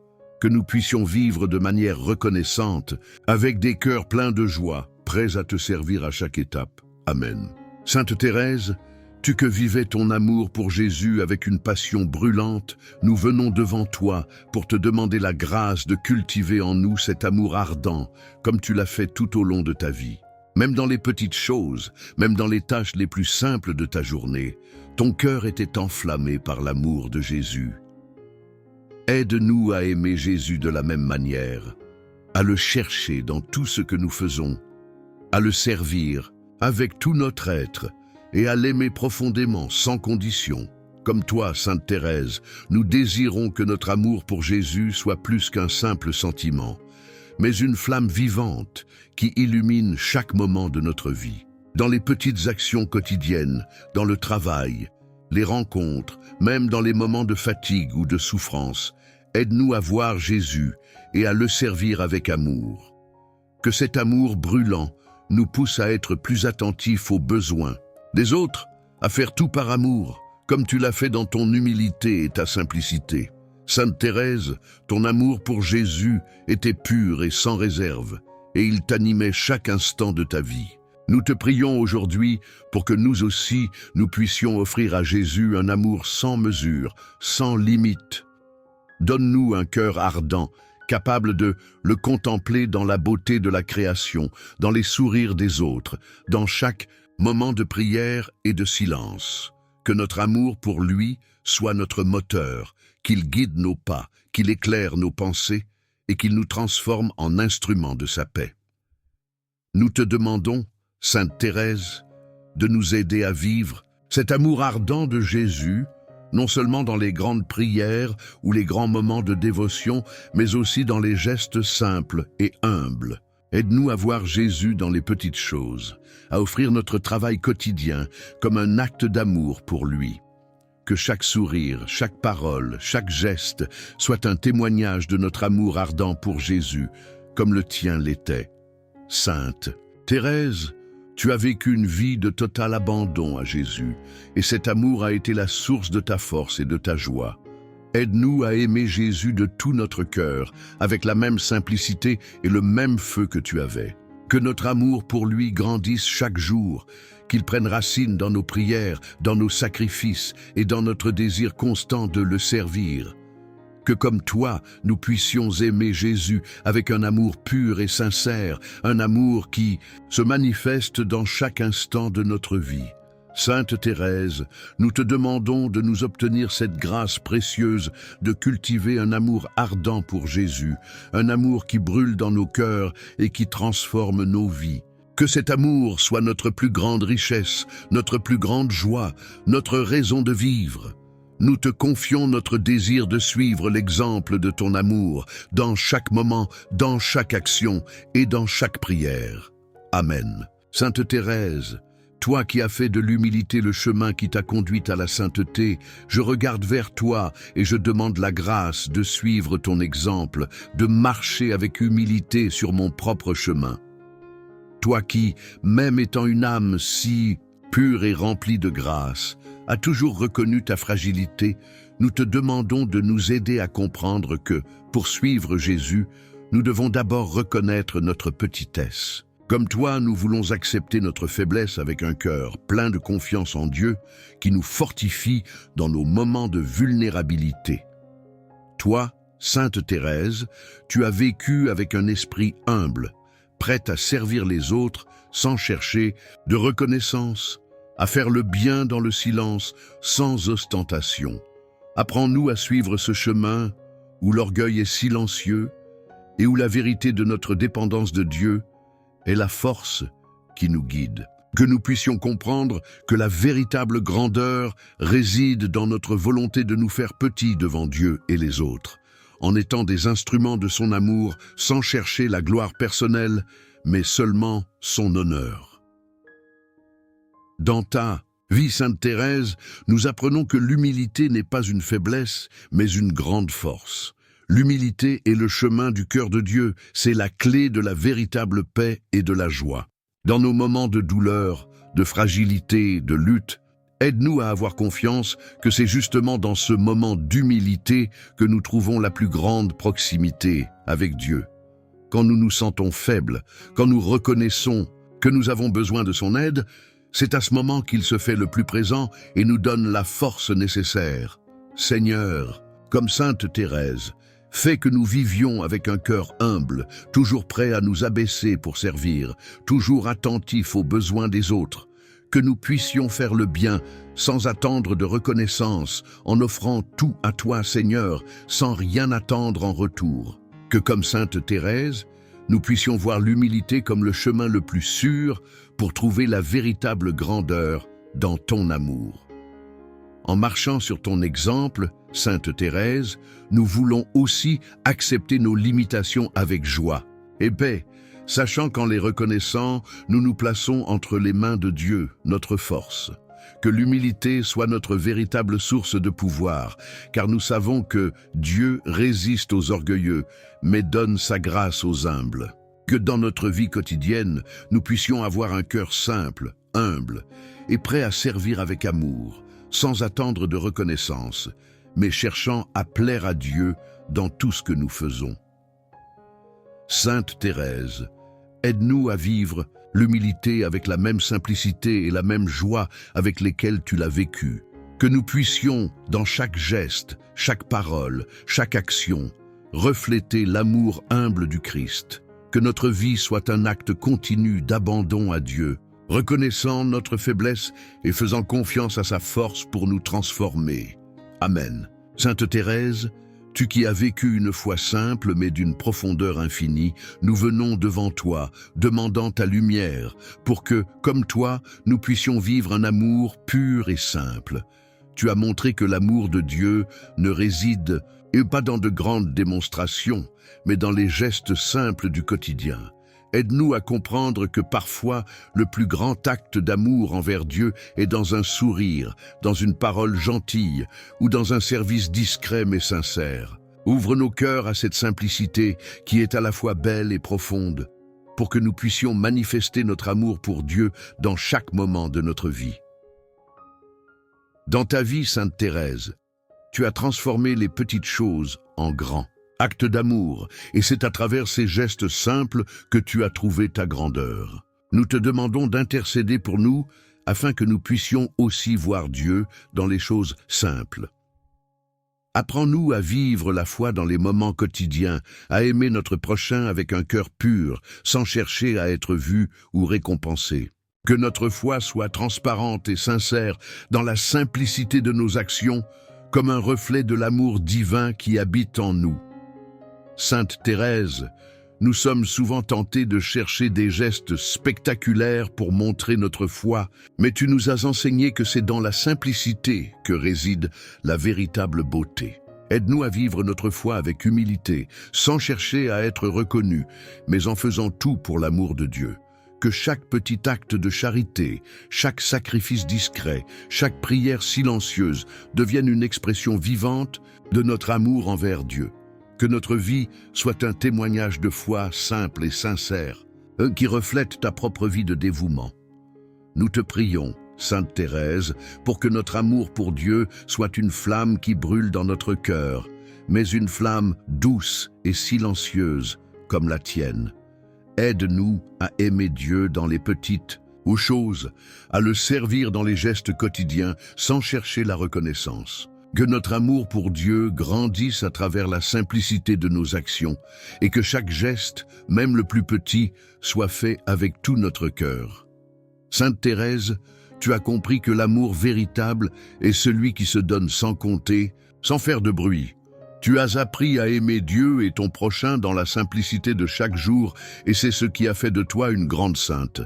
Speaker 2: Que nous puissions vivre de manière reconnaissante, avec des cœurs pleins de joie, prêts à te servir à chaque étape. Amen. Sainte Thérèse, tu que vivais ton amour pour Jésus avec une passion brûlante, nous venons devant toi pour te demander la grâce de cultiver en nous cet amour ardent, comme tu l'as fait tout au long de ta vie. Même dans les petites choses, même dans les tâches les plus simples de ta journée, ton cœur était enflammé par l'amour de Jésus. Aide-nous à aimer Jésus de la même manière, à le chercher dans tout ce que nous faisons, à le servir avec tout notre être et à l'aimer profondément, sans condition. Comme toi, Sainte Thérèse, nous désirons que notre amour pour Jésus soit plus qu'un simple sentiment, mais une flamme vivante qui illumine chaque moment de notre vie. Dans les petites actions quotidiennes, dans le travail, les rencontres, même dans les moments de fatigue ou de souffrance, aide-nous à voir Jésus et à le servir avec amour. Que cet amour brûlant nous pousse à être plus attentifs aux besoins des autres, à faire tout par amour, comme tu l'as fait dans ton humilité et ta simplicité. Sainte Thérèse, ton amour pour Jésus était pur et sans réserve, et il t'animait chaque instant de ta vie. Nous te prions aujourd'hui pour que nous aussi, nous puissions offrir à Jésus un amour sans mesure, sans limite. Donne-nous un cœur ardent, capable de le contempler dans la beauté de la création, dans les sourires des autres, dans chaque moment de prière et de silence. Que notre amour pour lui soit notre moteur, qu'il guide nos pas, qu'il éclaire nos pensées et qu'il nous transforme en instruments de sa paix. Nous te demandons, Sainte Thérèse, de nous aider à vivre cet amour ardent de Jésus, non seulement dans les grandes prières ou les grands moments de dévotion, mais aussi dans les gestes simples et humbles. Aide-nous à voir Jésus dans les petites choses, à offrir notre travail quotidien comme un acte d'amour pour lui. Que chaque sourire, chaque parole, chaque geste soit un témoignage de notre amour ardent pour Jésus, comme le tien l'était. Sainte Thérèse, tu as vécu une vie de total abandon à Jésus, et cet amour a été la source de ta force et de ta joie. Aide-nous à aimer Jésus de tout notre cœur, avec la même simplicité et le même feu que tu avais. Que notre amour pour lui grandisse chaque jour, qu'il prenne racine dans nos prières, dans nos sacrifices et dans notre désir constant de le servir. Que comme toi, nous puissions aimer Jésus avec un amour pur et sincère, un amour qui se manifeste dans chaque instant de notre vie. Sainte Thérèse, nous te demandons de nous obtenir cette grâce précieuse de cultiver un amour ardent pour Jésus, un amour qui brûle dans nos cœurs et qui transforme nos vies. Que cet amour soit notre plus grande richesse, notre plus grande joie, notre raison de vivre. Nous te confions notre désir de suivre l'exemple de ton amour dans chaque moment, dans chaque action et dans chaque prière. Amen. Sainte Thérèse, toi qui as fait de l'humilité le chemin qui t'a conduite à la sainteté, je regarde vers toi et je demande la grâce de suivre ton exemple, de marcher avec humilité sur mon propre chemin. Toi qui, même étant une âme si pure et remplie de grâce, as toujours reconnu ta fragilité, nous te demandons de nous aider à comprendre que, pour suivre Jésus, nous devons d'abord reconnaître notre petitesse. Comme toi, nous voulons accepter notre faiblesse avec un cœur plein de confiance en Dieu qui nous fortifie dans nos moments de vulnérabilité. Toi, Sainte Thérèse, tu as vécu avec un esprit humble, prête à servir les autres sans chercher de reconnaissance, à faire le bien dans le silence sans ostentation. Apprends-nous à suivre ce chemin où l'orgueil est silencieux et où la vérité de notre dépendance de Dieu est la force qui nous guide. Que nous puissions comprendre que la véritable grandeur réside dans notre volonté de nous faire petits devant Dieu et les autres, en étant des instruments de son amour sans chercher la gloire personnelle, mais seulement son honneur. Dans ta vie, Sainte Thérèse, nous apprenons que l'humilité n'est pas une faiblesse, mais une grande force. L'humilité est le chemin du cœur de Dieu, c'est la clé de la véritable paix et de la joie. Dans nos moments de douleur, de fragilité, de lutte, aide-nous à avoir confiance que c'est justement dans ce moment d'humilité que nous trouvons la plus grande proximité avec Dieu. Quand nous nous sentons faibles, quand nous reconnaissons que nous avons besoin de son aide, c'est à ce moment qu'il se fait le plus présent et nous donne la force nécessaire. Seigneur, comme Sainte Thérèse, fais que nous vivions avec un cœur humble, toujours prêt à nous abaisser pour servir, toujours attentifs aux besoins des autres, que nous puissions faire le bien sans attendre de reconnaissance, en offrant tout à toi, Seigneur, sans rien attendre en retour. Que comme Sainte Thérèse, nous puissions voir l'humilité comme le chemin le plus sûr pour trouver la véritable grandeur dans ton amour. En marchant sur ton exemple, Sainte Thérèse, nous voulons aussi accepter nos limitations avec joie et paix, sachant qu'en les reconnaissant, nous nous plaçons entre les mains de Dieu, notre force. Que l'humilité soit notre véritable source de pouvoir, car nous savons que Dieu résiste aux orgueilleux, mais donne sa grâce aux humbles. Que dans notre vie quotidienne, nous puissions avoir un cœur simple, humble et prêt à servir avec amour, sans attendre de reconnaissance, mais cherchant à plaire à Dieu dans tout ce que nous faisons. Sainte Thérèse, aide-nous à vivre l'humilité avec la même simplicité et la même joie avec lesquelles tu l'as vécue. Que nous puissions, dans chaque geste, chaque parole, chaque action, refléter l'amour humble du Christ. Que notre vie soit un acte continu d'abandon à Dieu, reconnaissant notre faiblesse et faisant confiance à sa force pour nous transformer. Amen. Sainte Thérèse, tu qui as vécu une foi simple mais d'une profondeur infinie, nous venons devant toi, demandant ta lumière, pour que, comme toi, nous puissions vivre un amour pur et simple. Tu as montré que l'amour de Dieu ne réside pas dans de grandes démonstrations, mais dans les gestes simples du quotidien. Aide-nous à comprendre que parfois, le plus grand acte d'amour envers Dieu est dans un sourire, dans une parole gentille ou dans un service discret mais sincère. Ouvre nos cœurs à cette simplicité qui est à la fois belle et profonde, pour que nous puissions manifester notre amour pour Dieu dans chaque moment de notre vie. Dans ta vie, Sainte Thérèse, tu as transformé les petites choses en grand. acte d'amour, et c'est à travers ces gestes simples que tu as trouvé ta grandeur. Nous te demandons d'intercéder pour nous, afin que nous puissions aussi voir Dieu dans les choses simples. Apprends-nous à vivre la foi dans les moments quotidiens, à aimer notre prochain avec un cœur pur, sans chercher à être vu ou récompensé. Que notre foi soit transparente et sincère dans la simplicité de nos actions, comme un reflet de l'amour divin qui habite en nous. Sainte Thérèse, nous sommes souvent tentés de chercher des gestes spectaculaires pour montrer notre foi, mais tu nous as enseigné que c'est dans la simplicité que réside la véritable beauté. Aide-nous à vivre notre foi avec humilité, sans chercher à être reconnus, mais en faisant tout pour l'amour de Dieu. Que chaque petit acte de charité, chaque sacrifice discret, chaque prière silencieuse devienne une expression vivante de notre amour envers Dieu. Que notre vie soit un témoignage de foi simple et sincère, qui reflète ta propre vie de dévouement. Nous te prions, Sainte Thérèse, pour que notre amour pour Dieu soit une flamme qui brûle dans notre cœur, mais une flamme douce et silencieuse comme la tienne. Aide-nous à aimer Dieu dans les petites ou choses, à le servir dans les gestes quotidiens sans chercher la reconnaissance. Que notre amour pour Dieu grandisse à travers la simplicité de nos actions et que chaque geste, même le plus petit, soit fait avec tout notre cœur. Sainte Thérèse, tu as compris que l'amour véritable est celui qui se donne sans compter, sans faire de bruit. Tu as appris à aimer Dieu et ton prochain dans la simplicité de chaque jour et c'est ce qui a fait de toi une grande sainte.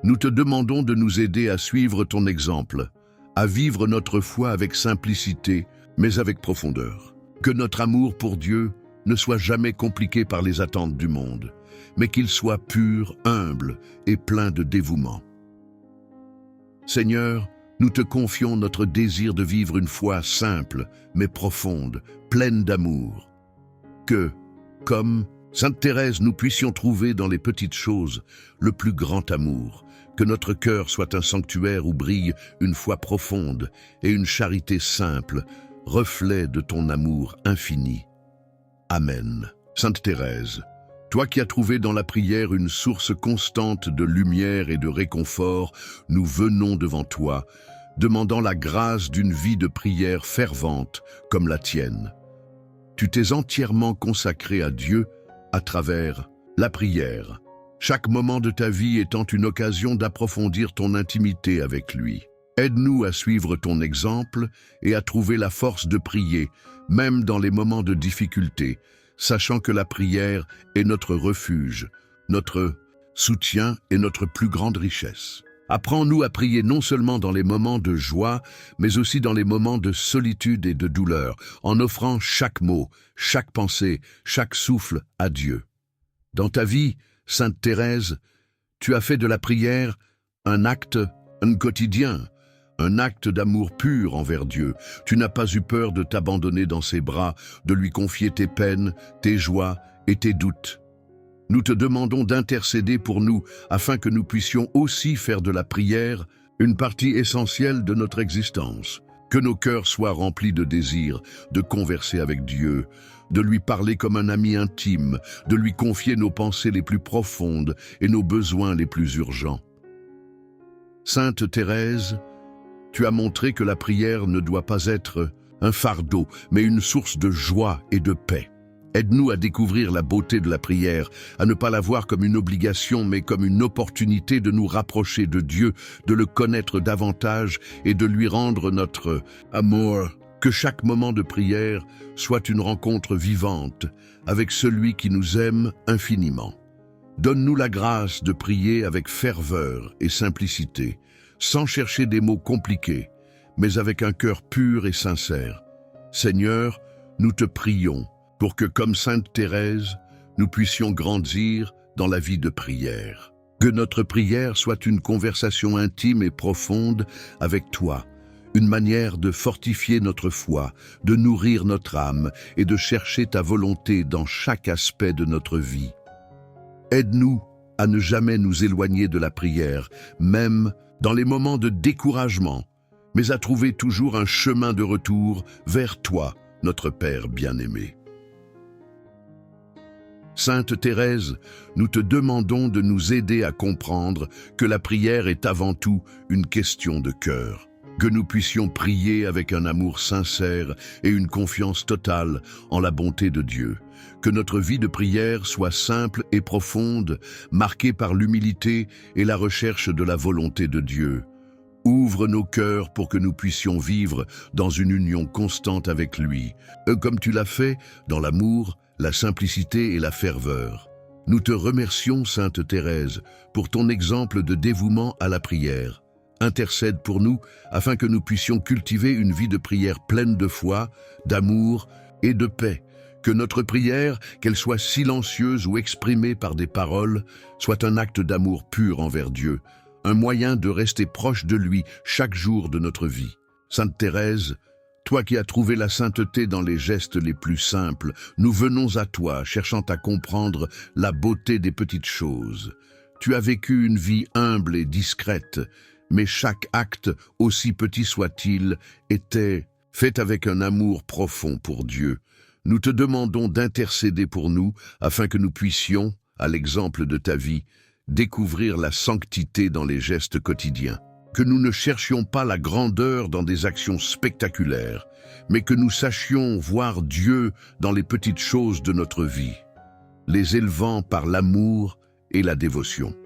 Speaker 2: Nous te demandons de nous aider à suivre ton exemple, à vivre notre foi avec simplicité, mais avec profondeur. Que notre amour pour Dieu ne soit jamais compliqué par les attentes du monde, mais qu'il soit pur, humble et plein de dévouement. Seigneur, nous te confions notre désir de vivre une foi simple, mais profonde, pleine d'amour. Que, comme Sainte Thérèse, nous puissions trouver dans les petites choses le plus grand amour, que notre cœur soit un sanctuaire où brille une foi profonde et une charité simple, reflet de ton amour infini. Amen. Sainte Thérèse, toi qui as trouvé dans la prière une source constante de lumière et de réconfort, nous venons devant toi, demandant la grâce d'une vie de prière fervente comme la tienne. Tu t'es entièrement consacré à Dieu à travers la prière, chaque moment de ta vie étant une occasion d'approfondir ton intimité avec lui. Aide-nous à suivre ton exemple et à trouver la force de prier, même dans les moments de difficulté, sachant que la prière est notre refuge, notre soutien et notre plus grande richesse. Apprends-nous à prier non seulement dans les moments de joie, mais aussi dans les moments de solitude et de douleur, en offrant chaque mot, chaque pensée, chaque souffle à Dieu. Dans ta vie, Sainte Thérèse, tu as fait de la prière un acte, un quotidien, un acte d'amour pur envers Dieu. Tu n'as pas eu peur de t'abandonner dans ses bras, de lui confier tes peines, tes joies et tes doutes. Nous te demandons d'intercéder pour nous afin que nous puissions aussi faire de la prière une partie essentielle de notre existence. Que nos cœurs soient remplis de désir, de converser avec Dieu, de lui parler comme un ami intime, de lui confier nos pensées les plus profondes et nos besoins les plus urgents. Sainte Thérèse, tu as montré que la prière ne doit pas être un fardeau, mais une source de joie et de paix. Aide-nous à découvrir la beauté de la prière, à ne pas la voir comme une obligation, mais comme une opportunité de nous rapprocher de Dieu, de le connaître davantage et de lui rendre notre amour. Que chaque moment de prière soit une rencontre vivante avec celui qui nous aime infiniment. Donne-nous la grâce de prier avec ferveur et simplicité, sans chercher des mots compliqués, mais avec un cœur pur et sincère. Seigneur, nous te prions pour que, comme Sainte Thérèse, nous puissions grandir dans la vie de prière. Que notre prière soit une conversation intime et profonde avec toi, une manière de fortifier notre foi, de nourrir notre âme et de chercher ta volonté dans chaque aspect de notre vie. Aide-nous à ne jamais nous éloigner de la prière, même dans les moments de découragement, mais à trouver toujours un chemin de retour vers toi, notre Père bien-aimé. Sainte Thérèse, nous te demandons de nous aider à comprendre que la prière est avant tout une question de cœur. Que nous puissions prier avec un amour sincère et une confiance totale en la bonté de Dieu. Que notre vie de prière soit simple et profonde, marquée par l'humilité et la recherche de la volonté de Dieu. Ouvre nos cœurs pour que nous puissions vivre dans une union constante avec lui, comme tu l'as fait dans l'amour, la simplicité et la ferveur. Nous te remercions, Sainte Thérèse, pour ton exemple de dévouement à la prière. Intercède pour nous afin que nous puissions cultiver une vie de prière pleine de foi, d'amour et de paix. Que notre prière, qu'elle soit silencieuse ou exprimée par des paroles, soit un acte d'amour pur envers Dieu, un moyen de rester proche de lui chaque jour de notre vie. Sainte Thérèse, toi qui as trouvé la sainteté dans les gestes les plus simples, nous venons à toi cherchant à comprendre la beauté des petites choses. Tu as vécu une vie humble et discrète, mais chaque acte, aussi petit soit-il, était fait avec un amour profond pour Dieu. Nous te demandons d'intercéder pour nous afin que nous puissions, à l'exemple de ta vie, découvrir la sanctité dans les gestes quotidiens. Que nous ne cherchions pas la grandeur dans des actions spectaculaires, mais que nous sachions voir Dieu dans les petites choses de notre vie, les élevant par l'amour et la dévotion.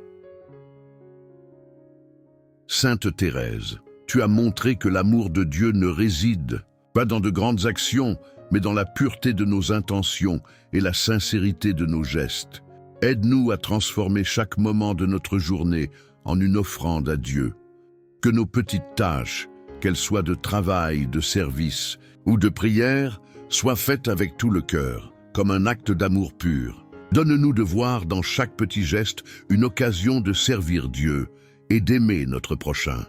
Speaker 2: Sainte Thérèse, tu as montré que l'amour de Dieu ne réside pas dans de grandes actions, mais dans la pureté de nos intentions et la sincérité de nos gestes. Aide-nous à transformer chaque moment de notre journée en une offrande à Dieu. Que nos petites tâches, qu'elles soient de travail, de service ou de prière, soient faites avec tout le cœur, comme un acte d'amour pur. Donne-nous de voir dans chaque petit geste une occasion de servir Dieu et d'aimer notre prochain.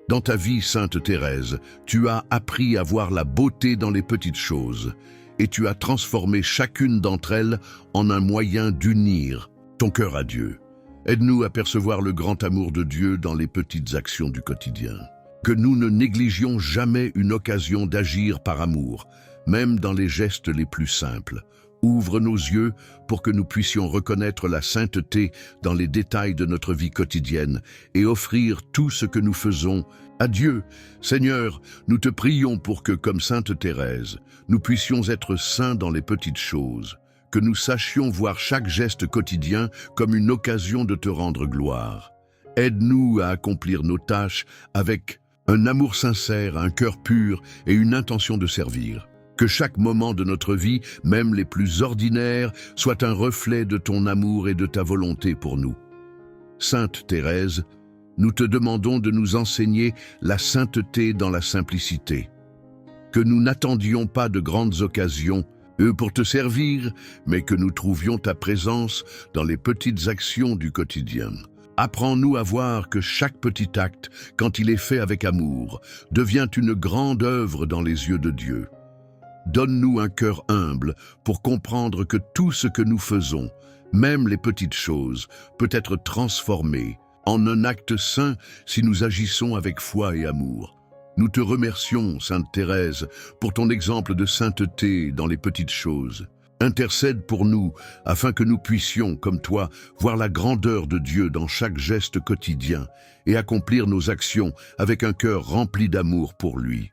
Speaker 2: Dans ta vie, Sainte Thérèse, tu as appris à voir la beauté dans les petites choses et tu as transformé chacune d'entre elles en un moyen d'unir ton cœur à Dieu. Aide-nous à percevoir le grand amour de Dieu dans les petites actions du quotidien. Que nous ne négligions jamais une occasion d'agir par amour, même dans les gestes les plus simples. Ouvre nos yeux pour que nous puissions reconnaître la sainteté dans les détails de notre vie quotidienne et offrir tout ce que nous faisons à Dieu. Seigneur, nous te prions pour que, comme Sainte Thérèse, nous puissions être saints dans les petites choses, que nous sachions voir chaque geste quotidien comme une occasion de te rendre gloire. Aide-nous à accomplir nos tâches avec un amour sincère, un cœur pur et une intention de servir. Que chaque moment de notre vie, même les plus ordinaires, soit un reflet de ton amour et de ta volonté pour nous. Sainte Thérèse, nous te demandons de nous enseigner la sainteté dans la simplicité. Que nous n'attendions pas de grandes occasions, pour te servir, mais que nous trouvions ta présence dans les petites actions du quotidien. Apprends-nous à voir que chaque petit acte, quand il est fait avec amour, devient une grande œuvre dans les yeux de Dieu. Donne-nous un cœur humble pour comprendre que tout ce que nous faisons, même les petites choses, peut être transformé en un acte saint si nous agissons avec foi et amour. Nous te remercions, Sainte Thérèse, pour ton exemple de sainteté dans les petites choses. Intercède pour nous afin que nous puissions, comme toi, voir la grandeur de Dieu dans chaque geste quotidien et accomplir nos actions avec un cœur rempli d'amour pour lui.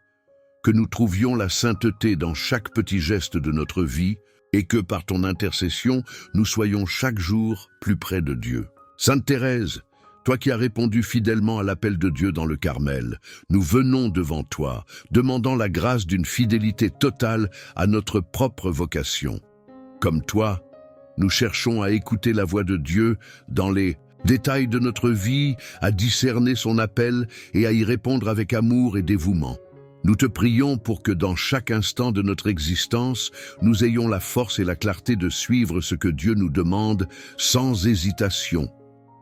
Speaker 2: Que nous trouvions la sainteté dans chaque petit geste de notre vie et que, par ton intercession, nous soyons chaque jour plus près de Dieu. Sainte Thérèse, toi qui as répondu fidèlement à l'appel de Dieu dans le Carmel, nous venons devant toi, demandant la grâce d'une fidélité totale à notre propre vocation. Comme toi, nous cherchons à écouter la voix de Dieu dans les détails de notre vie, à discerner son appel et à y répondre avec amour et dévouement. Nous te prions pour que dans chaque instant de notre existence, nous ayons la force et la clarté de suivre ce que Dieu nous demande sans hésitation,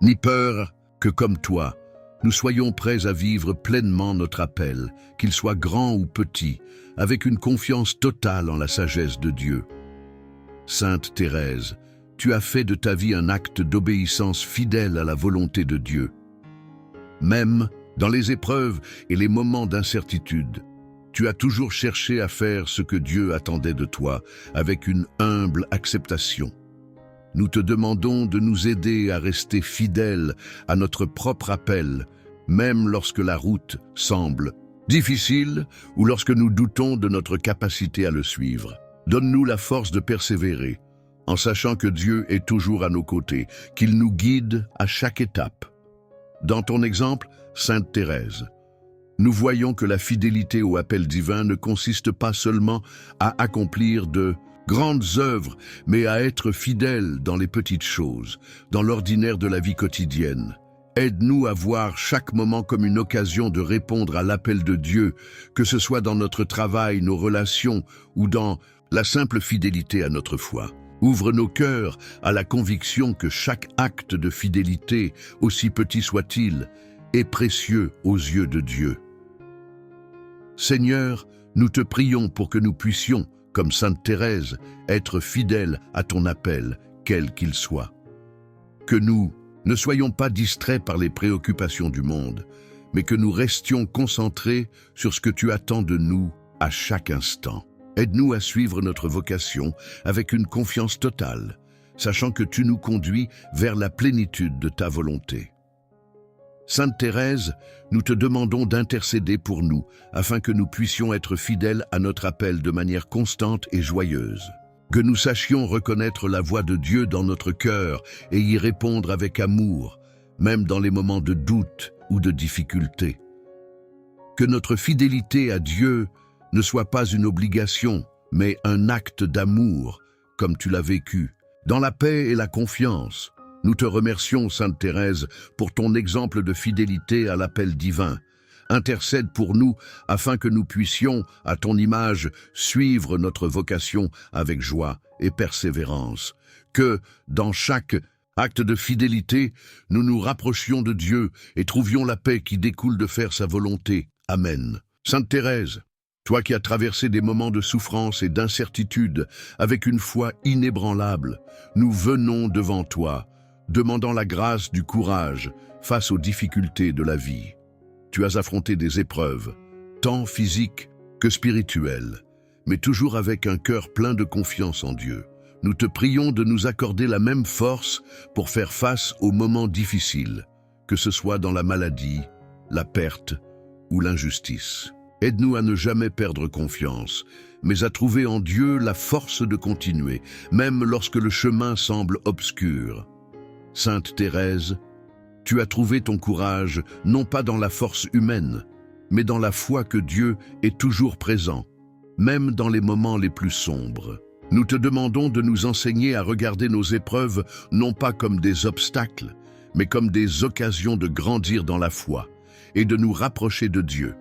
Speaker 2: ni peur, que comme toi, nous soyons prêts à vivre pleinement notre appel, qu'il soit grand ou petit, avec une confiance totale en la sagesse de Dieu. Sainte Thérèse, tu as fait de ta vie un acte d'obéissance fidèle à la volonté de Dieu. Même dans les épreuves et les moments d'incertitude, tu as toujours cherché à faire ce que Dieu attendait de toi, avec une humble acceptation. nous te demandons de nous aider à rester fidèles à notre propre appel, même lorsque la route semble difficile ou lorsque nous doutons de notre capacité à le suivre. Donne-nous la force de persévérer, en sachant que Dieu est toujours à nos côtés, qu'il nous guide à chaque étape. Dans ton exemple, Sainte Thérèse, nous voyons que la fidélité au appel divin ne consiste pas seulement à accomplir de grandes œuvres, mais à être fidèle dans les petites choses, dans l'ordinaire de la vie quotidienne. Aide-nous à voir chaque moment comme une occasion de répondre à l'appel de Dieu, que ce soit dans notre travail, nos relations ou dans la simple fidélité à notre foi. Ouvre nos cœurs à la conviction que chaque acte de fidélité, aussi petit soit-il, est précieux aux yeux de Dieu. Seigneur, nous te prions pour que nous puissions, comme Sainte Thérèse, être fidèles à ton appel, quel qu'il soit. Que nous ne soyons pas distraits par les préoccupations du monde, mais que nous restions concentrés sur ce que tu attends de nous à chaque instant. Aide-nous à suivre notre vocation avec une confiance totale, sachant que tu nous conduis vers la plénitude de ta volonté. Sainte Thérèse, nous te demandons d'intercéder pour nous, afin que nous puissions être fidèles à notre appel de manière constante et joyeuse. Que nous sachions reconnaître la voix de Dieu dans notre cœur et y répondre avec amour, même dans les moments de doute ou de difficulté. Que notre fidélité à Dieu ne soit pas une obligation, mais un acte d'amour, comme tu l'as vécu, dans la paix et la confiance. Nous te remercions, Sainte Thérèse, pour ton exemple de fidélité à l'appel divin. Intercède pour nous afin que nous puissions, à ton image, suivre notre vocation avec joie et persévérance. Que, dans chaque acte de fidélité, nous nous rapprochions de Dieu et trouvions la paix qui découle de faire sa volonté. Amen. Sainte Thérèse, toi qui as traversé des moments de souffrance et d'incertitude avec une foi inébranlable, nous venons devant toi, demandant la grâce du courage face aux difficultés de la vie. Tu as affronté des épreuves, tant physiques que spirituelles, mais toujours avec un cœur plein de confiance en Dieu. Nous te prions de nous accorder la même force pour faire face aux moments difficiles, que ce soit dans la maladie, la perte ou l'injustice. Aide-nous à ne jamais perdre confiance, mais à trouver en Dieu la force de continuer, même lorsque le chemin semble obscur. Sainte Thérèse, tu as trouvé ton courage non pas dans la force humaine, mais dans la foi que Dieu est toujours présent, même dans les moments les plus sombres. Nous te demandons de nous enseigner à regarder nos épreuves non pas comme des obstacles, mais comme des occasions de grandir dans la foi et de nous rapprocher de Dieu.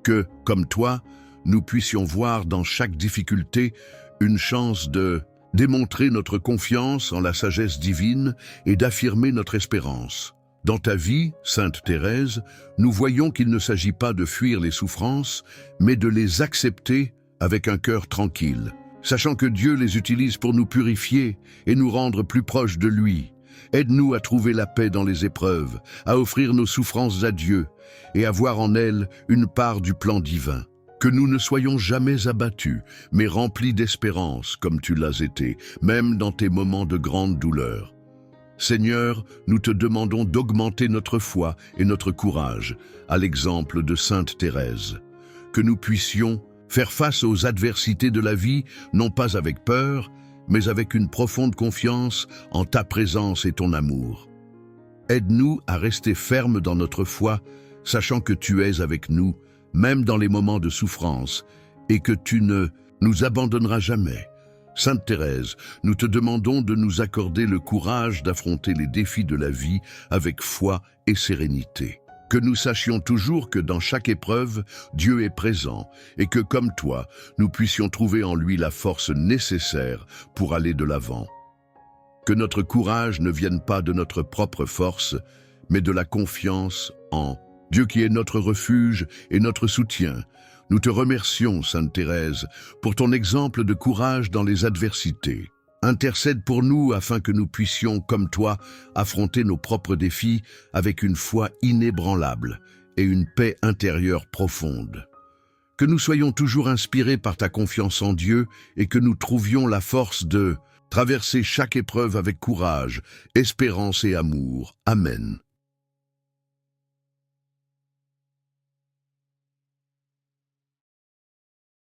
Speaker 2: Que, comme toi, nous puissions voir dans chaque difficulté une chance de démontrer notre confiance en la sagesse divine et d'affirmer notre espérance. Dans ta vie, Sainte Thérèse, nous voyons qu'il ne s'agit pas de fuir les souffrances, mais de les accepter avec un cœur tranquille, sachant que Dieu les utilise pour nous purifier et nous rendre plus proches de lui. Aide-nous à trouver la paix dans les épreuves, à offrir nos souffrances à Dieu et à voir en elles une part du plan divin. Que nous ne soyons jamais abattus, mais remplis d'espérance comme tu l'as été, même dans tes moments de grande douleur. Seigneur, nous te demandons d'augmenter notre foi et notre courage, à l'exemple de Sainte Thérèse. Que nous puissions faire face aux adversités de la vie, non pas avec peur, mais avec une profonde confiance en ta présence et ton amour. Aide-nous à rester fermes dans notre foi, sachant que tu es avec nous, même dans les moments de souffrance, et que tu ne nous abandonneras jamais. Sainte Thérèse, nous te demandons de nous accorder le courage d'affronter les défis de la vie avec foi et sérénité. Que nous sachions toujours que dans chaque épreuve, Dieu est présent et que, comme toi, nous puissions trouver en lui la force nécessaire pour aller de l'avant. Que notre courage ne vienne pas de notre propre force, mais de la confiance en Dieu qui est notre refuge et notre soutien. Nous te remercions, Sainte Thérèse, pour ton exemple de courage dans les adversités. Intercède pour nous afin que nous puissions, comme toi, affronter nos propres défis avec une foi inébranlable et une paix intérieure profonde. Que nous soyons toujours inspirés par ta confiance en Dieu et que nous trouvions la force de Traversez chaque épreuve avec courage, espérance et amour. Amen.